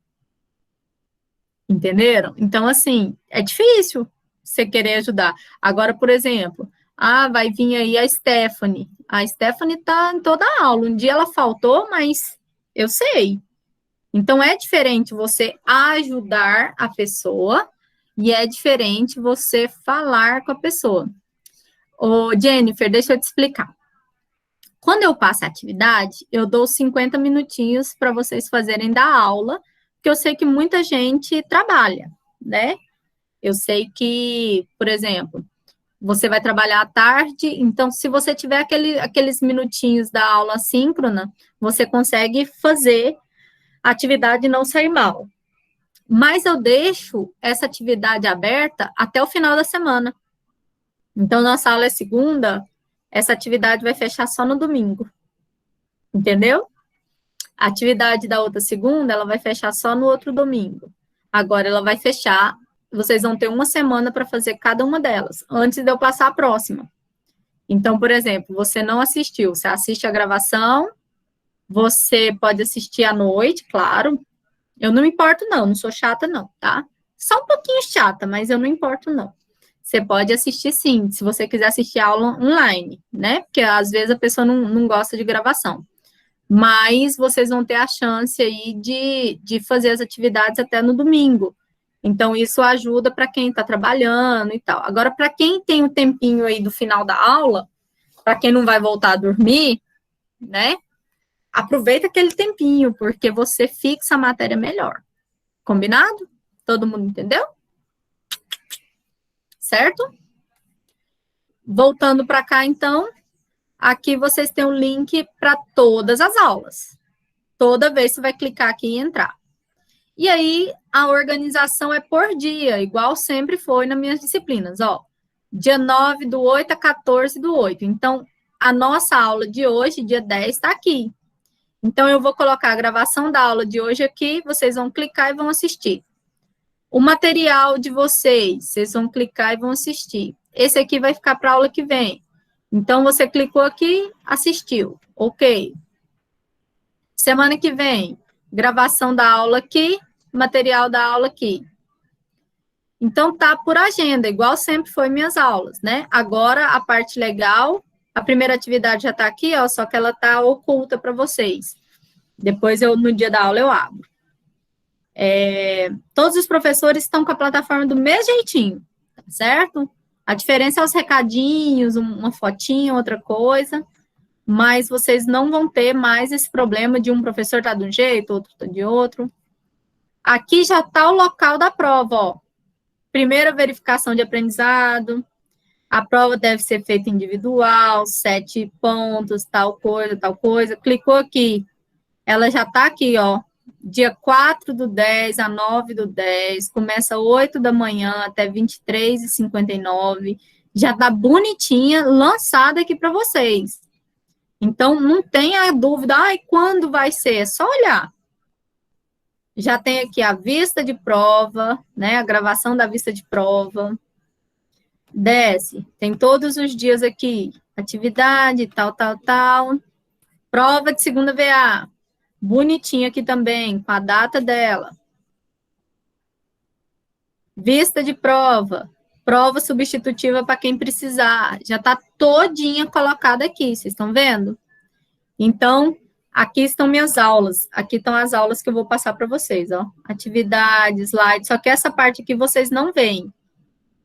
[SPEAKER 1] Entenderam? Então, assim, é difícil você querer ajudar. Agora, por exemplo, vai vir aí a Stephanie. A Stephanie tá em toda a aula. Um dia ela faltou, mas eu sei. Então, é diferente você ajudar a pessoa e é diferente você falar com a pessoa. Ô, Jennifer, deixa eu te explicar. Quando eu passo a atividade, eu dou 50 minutinhos para vocês fazerem da aula, porque eu sei que muita gente trabalha, né? Eu sei que, por exemplo, você vai trabalhar à tarde, então, se você tiver aqueles minutinhos da aula síncrona, você consegue fazer a atividade não sair mal. Mas eu deixo essa atividade aberta até o final da semana. Então, nossa aula é segunda, essa atividade vai fechar só no domingo. Entendeu? A atividade da outra segunda, ela vai fechar só no outro domingo. Agora, ela vai fechar, vocês vão ter uma semana para fazer cada uma delas, antes de eu passar a próxima. Então, por exemplo, você não assistiu, você assiste a gravação, você pode assistir à noite, claro. Eu não me importo, não sou chata, não, tá? Só um pouquinho chata, mas eu não importo, não. Você pode assistir, sim, se você quiser assistir aula online, né? Porque, às vezes, a pessoa não gosta de gravação. Mas vocês vão ter a chance aí de fazer as atividades até no domingo. Então, isso ajuda para quem está trabalhando e tal. Agora, para quem tem um tempinho aí do final da aula, para quem não vai voltar a dormir, né? Aproveita aquele tempinho, porque você fixa a matéria melhor. Combinado? Todo mundo entendeu? Certo? Voltando para cá, então, aqui vocês têm um link para todas as aulas. Toda vez você vai clicar aqui e entrar. E aí, a organização é por dia, igual sempre foi nas minhas disciplinas, ó. Dia 9/8 a 14/8. Então, a nossa aula de hoje, dia 10, está aqui. Então, eu vou colocar a gravação da aula de hoje aqui, vocês vão clicar e vão assistir. O material de vocês vão clicar e vão assistir. Esse aqui vai ficar para a aula que vem. Então, você clicou aqui, assistiu. Ok. Semana que vem, gravação da aula aqui, material da aula aqui. Então, tá por agenda, igual sempre foi minhas aulas, né? Agora, a parte legal, a primeira atividade já tá aqui, ó, só que ela tá oculta para vocês. Depois, no dia da aula, eu abro. Todos os professores estão com a plataforma do mesmo jeitinho, tá certo? A diferença é os recadinhos, uma fotinha, outra coisa, mas vocês não vão ter mais esse problema de um professor tá de um jeito, outro tá de outro. Aqui já tá o local da prova, ó. Primeira verificação de aprendizado, a prova deve ser feita individual, 7 pontos, tal coisa. Clicou aqui, ela já tá aqui, ó. Dia 4/10 a 9/10, começa 8 da manhã até 23h59, já tá bonitinha, lançada aqui para vocês. Então, não tenha dúvida, quando vai ser? É só olhar. Já tem aqui a vista de prova, né, a gravação da vista de prova. Desce, tem todos os dias aqui, atividade, tal. Prova de segunda VA. Bonitinha aqui também, com a data dela. Vista de prova. Prova substitutiva para quem precisar. Já está todinha colocada aqui, vocês estão vendo? Então, aqui estão minhas aulas. Aqui estão as aulas que eu vou passar para vocês, ó. Atividades, slides. Só que essa parte aqui vocês não veem.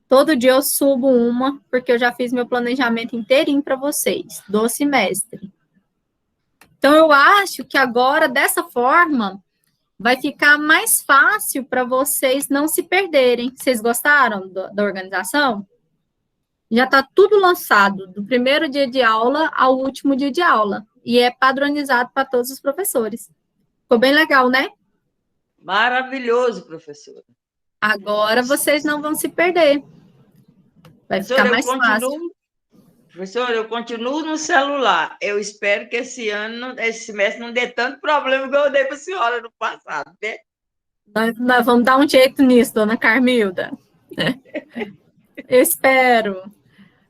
[SPEAKER 1] Todo dia eu subo uma, porque eu já fiz meu planejamento inteirinho para vocês, do semestre. Então, eu acho que agora, dessa forma, vai ficar mais fácil para vocês não se perderem. Vocês gostaram da organização? Já está tudo lançado, do primeiro dia de aula ao último dia de aula. E é padronizado para todos os professores. Ficou bem legal, né?
[SPEAKER 6] Maravilhoso, professora.
[SPEAKER 1] Agora vocês não vão se perder. Vai ficar mais fácil.
[SPEAKER 6] Professora, eu continuo no celular. Eu espero que esse semestre, não dê tanto problema que eu dei para a senhora no passado, né?
[SPEAKER 1] Nós vamos dar um jeito nisso, dona Carmilda. Eu espero.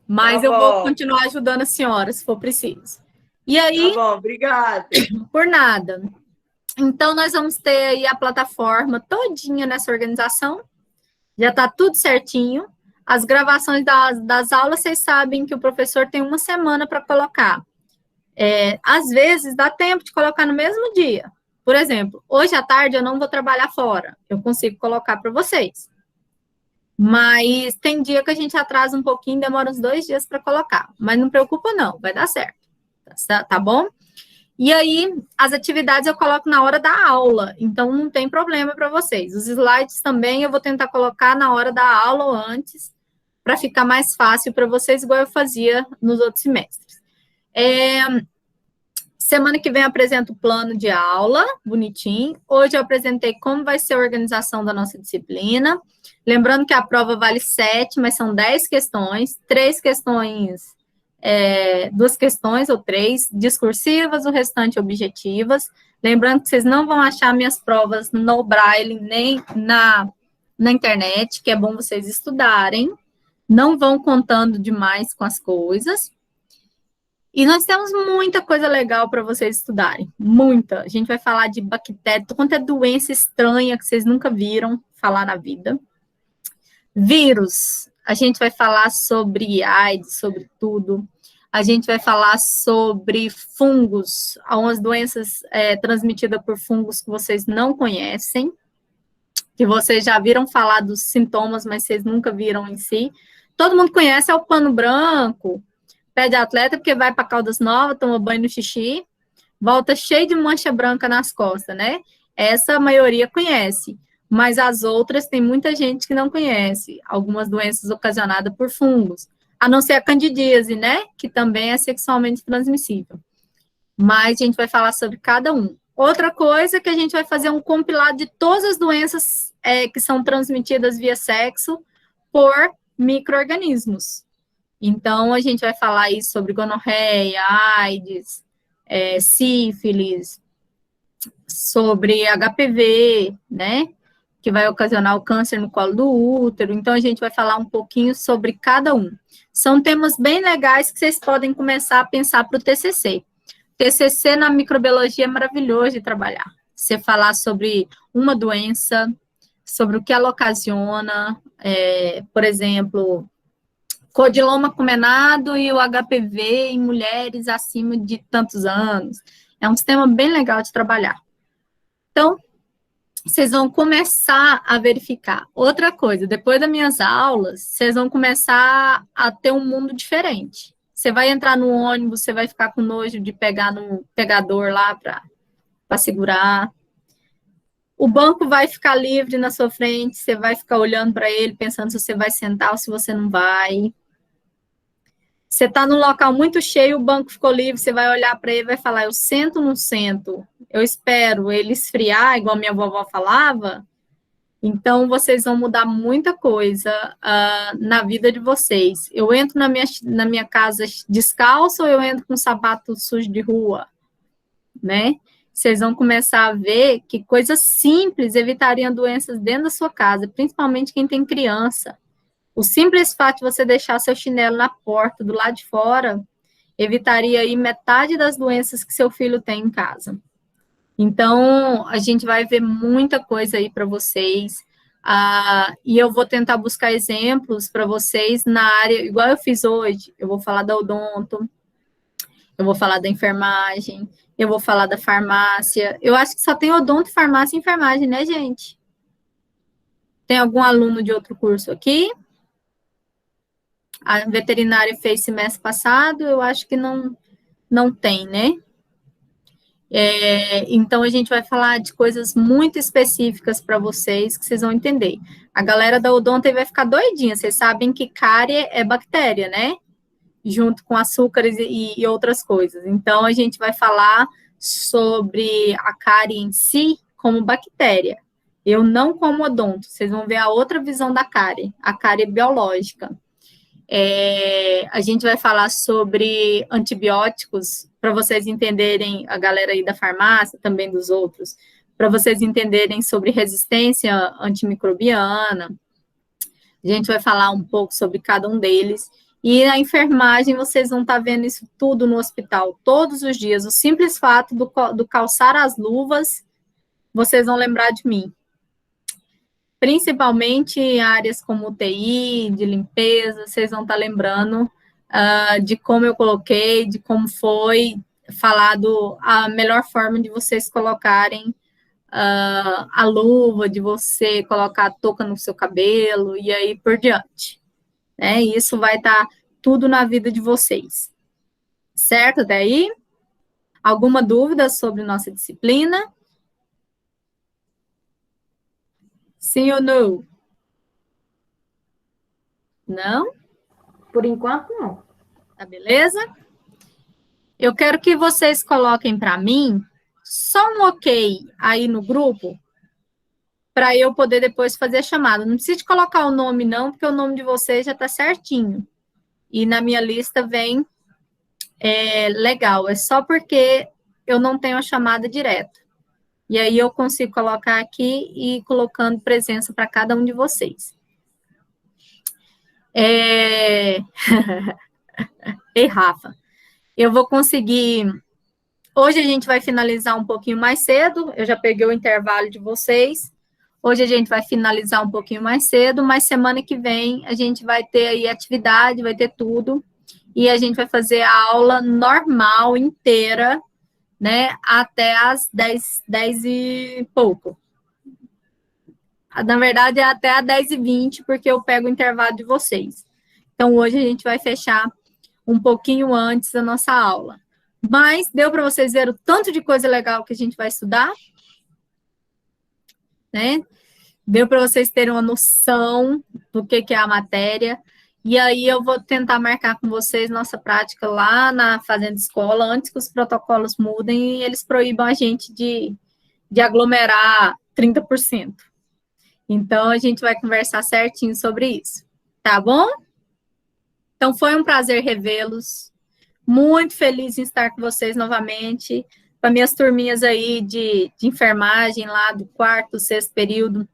[SPEAKER 1] Mas eu vou continuar ajudando a senhora, se for preciso. E aí...
[SPEAKER 6] Tá bom, obrigada.
[SPEAKER 1] Por nada. Então, nós vamos ter aí a plataforma todinha nessa organização. Já está tudo certinho. As gravações das aulas, vocês sabem que o professor tem uma semana para colocar. Às vezes, dá tempo de colocar no mesmo dia. Por exemplo, hoje à tarde eu não vou trabalhar fora. Eu consigo colocar para vocês. Mas tem dia que a gente atrasa um pouquinho, demora uns 2 dias para colocar. Mas não preocupa não, vai dar certo. Tá bom? E aí, as atividades eu coloco na hora da aula, então não tem problema para vocês. Os slides também eu vou tentar colocar na hora da aula ou antes, para ficar mais fácil para vocês, igual eu fazia nos outros semestres. Semana que vem eu apresento o plano de aula, bonitinho. Hoje eu apresentei como vai ser a organização da nossa disciplina. Lembrando que a prova vale 7, mas são 10 questões, 3 questões... 2 questões ou 3 discursivas, o restante objetivas. Lembrando que vocês não vão achar minhas provas no Braille nem na internet, que é bom vocês estudarem. Não vão contando demais com as coisas. E nós temos muita coisa legal para vocês estudarem. Muita. A gente vai falar de bactéria, quanto é doença estranha que vocês nunca viram falar na vida. Vírus. A gente vai falar sobre AIDS, sobre tudo. A gente vai falar sobre fungos, algumas doenças transmitidas por fungos que vocês não conhecem, que vocês já viram falar dos sintomas, mas vocês nunca viram em si. Todo mundo conhece o pano branco, pé de atleta, porque vai para Caldas Novas, toma banho no xixi, volta cheio de mancha branca nas costas, né? Essa a maioria conhece. Mas as outras, tem muita gente que não conhece, algumas doenças ocasionadas por fungos, a não ser a candidíase, né, que também é sexualmente transmissível. Mas a gente vai falar sobre cada um. Outra coisa é que a gente vai fazer um compilado de todas as doenças que são transmitidas via sexo por micro-organismos. Então, a gente vai falar aí sobre gonorreia, AIDS, sífilis, sobre HPV, né, que vai ocasionar o câncer no colo do útero. Então, a gente vai falar um pouquinho sobre cada um. São temas bem legais que vocês podem começar a pensar para o TCC. TCC na microbiologia é maravilhoso de trabalhar. Você falar sobre uma doença, sobre o que ela ocasiona, por exemplo, codiloma cumenado e o HPV em mulheres acima de tantos anos. É um tema bem legal de trabalhar. Então, vocês vão começar a verificar. Outra coisa, depois das minhas aulas, vocês vão começar a ter um mundo diferente. Você vai entrar no ônibus, você vai ficar com nojo de pegar no pegador lá para segurar. O banco vai ficar livre na sua frente, você vai ficar olhando para ele, pensando se você vai sentar ou se você não vai. Você está num local muito cheio, o banco ficou livre, você vai olhar para ele e vai falar, eu sento ou não sento? Eu espero ele esfriar, igual minha vovó falava. Então, vocês vão mudar muita coisa na vida de vocês. Eu entro na minha casa descalço ou eu entro com sapato sujo de rua? Né? Vocês vão começar a ver que coisas simples evitariam doenças dentro da sua casa, principalmente quem tem criança. O simples fato de você deixar seu chinelo na porta, do lado de fora, evitaria aí metade das doenças que seu filho tem em casa. Então, a gente vai ver muita coisa aí para vocês, e eu vou tentar buscar exemplos para vocês na área, igual eu fiz hoje. Eu vou falar da odonto, eu vou falar da enfermagem, eu vou falar da farmácia. Eu acho que só tem odonto, farmácia e enfermagem, né, gente? Tem algum aluno de outro curso aqui? A veterinária fez semestre passado, eu acho que não tem, né? Então, a gente vai falar de coisas muito específicas para vocês, que vocês vão entender. A galera da odonto vai ficar doidinha. Vocês sabem que cárie é bactéria, né? Junto com açúcares e outras coisas. Então, a gente vai falar sobre a cárie em si como bactéria. Eu não como odonto, vocês vão ver a outra visão da cárie, a cárie biológica. A gente vai falar sobre antibióticos, para vocês entenderem, a galera aí da farmácia, também dos outros, para vocês entenderem sobre resistência antimicrobiana. A gente vai falar um pouco sobre cada um deles. E na enfermagem, vocês vão estar vendo isso tudo no hospital, todos os dias. O simples fato do calçar as luvas, vocês vão lembrar de mim. Principalmente em áreas como UTI, de limpeza, vocês vão estar lembrando de como eu coloquei, de como foi falado a melhor forma de vocês colocarem a luva, de você colocar a touca no seu cabelo, e aí por diante. Isso vai estar tudo na vida de vocês. Certo? Daí? Alguma dúvida sobre nossa disciplina? Sim ou não? Não?
[SPEAKER 2] Por enquanto, não.
[SPEAKER 1] Tá beleza? Eu quero que vocês coloquem para mim só um ok aí no grupo, para eu poder depois fazer a chamada. Não precisa de colocar o nome, não, porque o nome de vocês já está certinho. E na minha lista vem legal. É só porque eu não tenho a chamada direta. E aí eu consigo colocar aqui e ir colocando presença para cada um de vocês. Ei, Rafa, eu vou conseguir... Hoje a gente vai finalizar um pouquinho mais cedo, eu já peguei o intervalo de vocês. Hoje a gente vai finalizar um pouquinho mais cedo, mas semana que vem a gente vai ter aí atividade, vai ter tudo, e a gente vai fazer a aula normal inteira, né, até as 10 e pouco. Na verdade, é até as 10h20, porque eu pego o intervalo de vocês. Então, hoje a gente vai fechar um pouquinho antes da nossa aula. Mas deu para vocês ver o tanto de coisa legal que a gente vai estudar? Né? Deu para vocês terem uma noção do que é a matéria. E aí eu vou tentar marcar com vocês nossa prática lá na Fazenda Escola, antes que os protocolos mudem e eles proíbam a gente de aglomerar 30%. Então, a gente vai conversar certinho sobre isso. Tá bom? Então, foi um prazer revê-los. Muito feliz em estar com vocês novamente. Com as minhas turminhas aí de enfermagem lá do 4º, 6º período,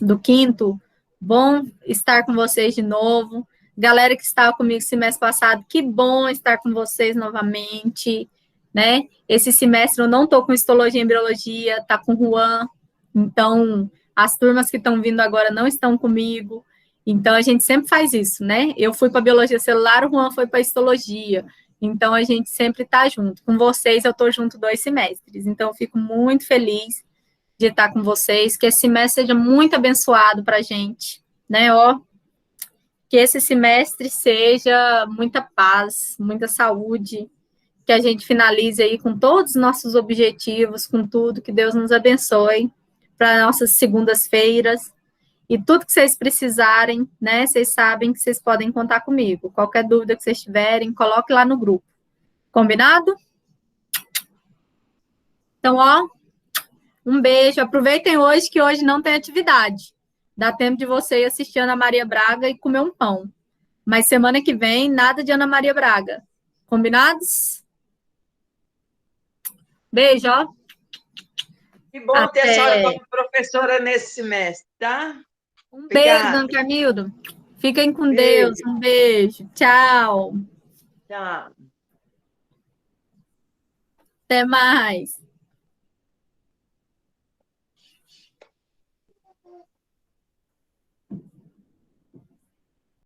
[SPEAKER 1] do 5º. Bom estar com vocês de novo. Galera que estava comigo semestre passado, que bom estar com vocês novamente, né? Esse semestre eu não estou com histologia e embriologia, tá com o Juan. Então, as turmas que estão vindo agora não estão comigo. Então, a gente sempre faz isso, né? Eu fui para biologia celular, o Juan foi para histologia. Então, a gente sempre está junto. Com vocês, eu estou junto 2 semestres. Então, eu fico muito feliz de estar com vocês. Que esse semestre seja muito abençoado para a gente, né? Que esse semestre seja muita paz, muita saúde. Que a gente finalize aí com todos os nossos objetivos, com tudo. Que Deus nos abençoe para nossas segundas-feiras. E tudo que vocês precisarem, né, vocês sabem que vocês podem contar comigo. Qualquer dúvida que vocês tiverem, coloque lá no grupo. Combinado? Então, um beijo. Aproveitem hoje, que hoje não tem atividade. Dá tempo de você ir assistir Ana Maria Braga e comer um pão. Mas semana que vem, nada de Ana Maria Braga. Combinados? Beijo,
[SPEAKER 6] Que bom ter a senhora como professora nesse semestre, tá?
[SPEAKER 1] Um beijo, dona Carmildo. Fiquem com Deus. Um beijo. Tchau.
[SPEAKER 6] Tchau.
[SPEAKER 1] Até mais.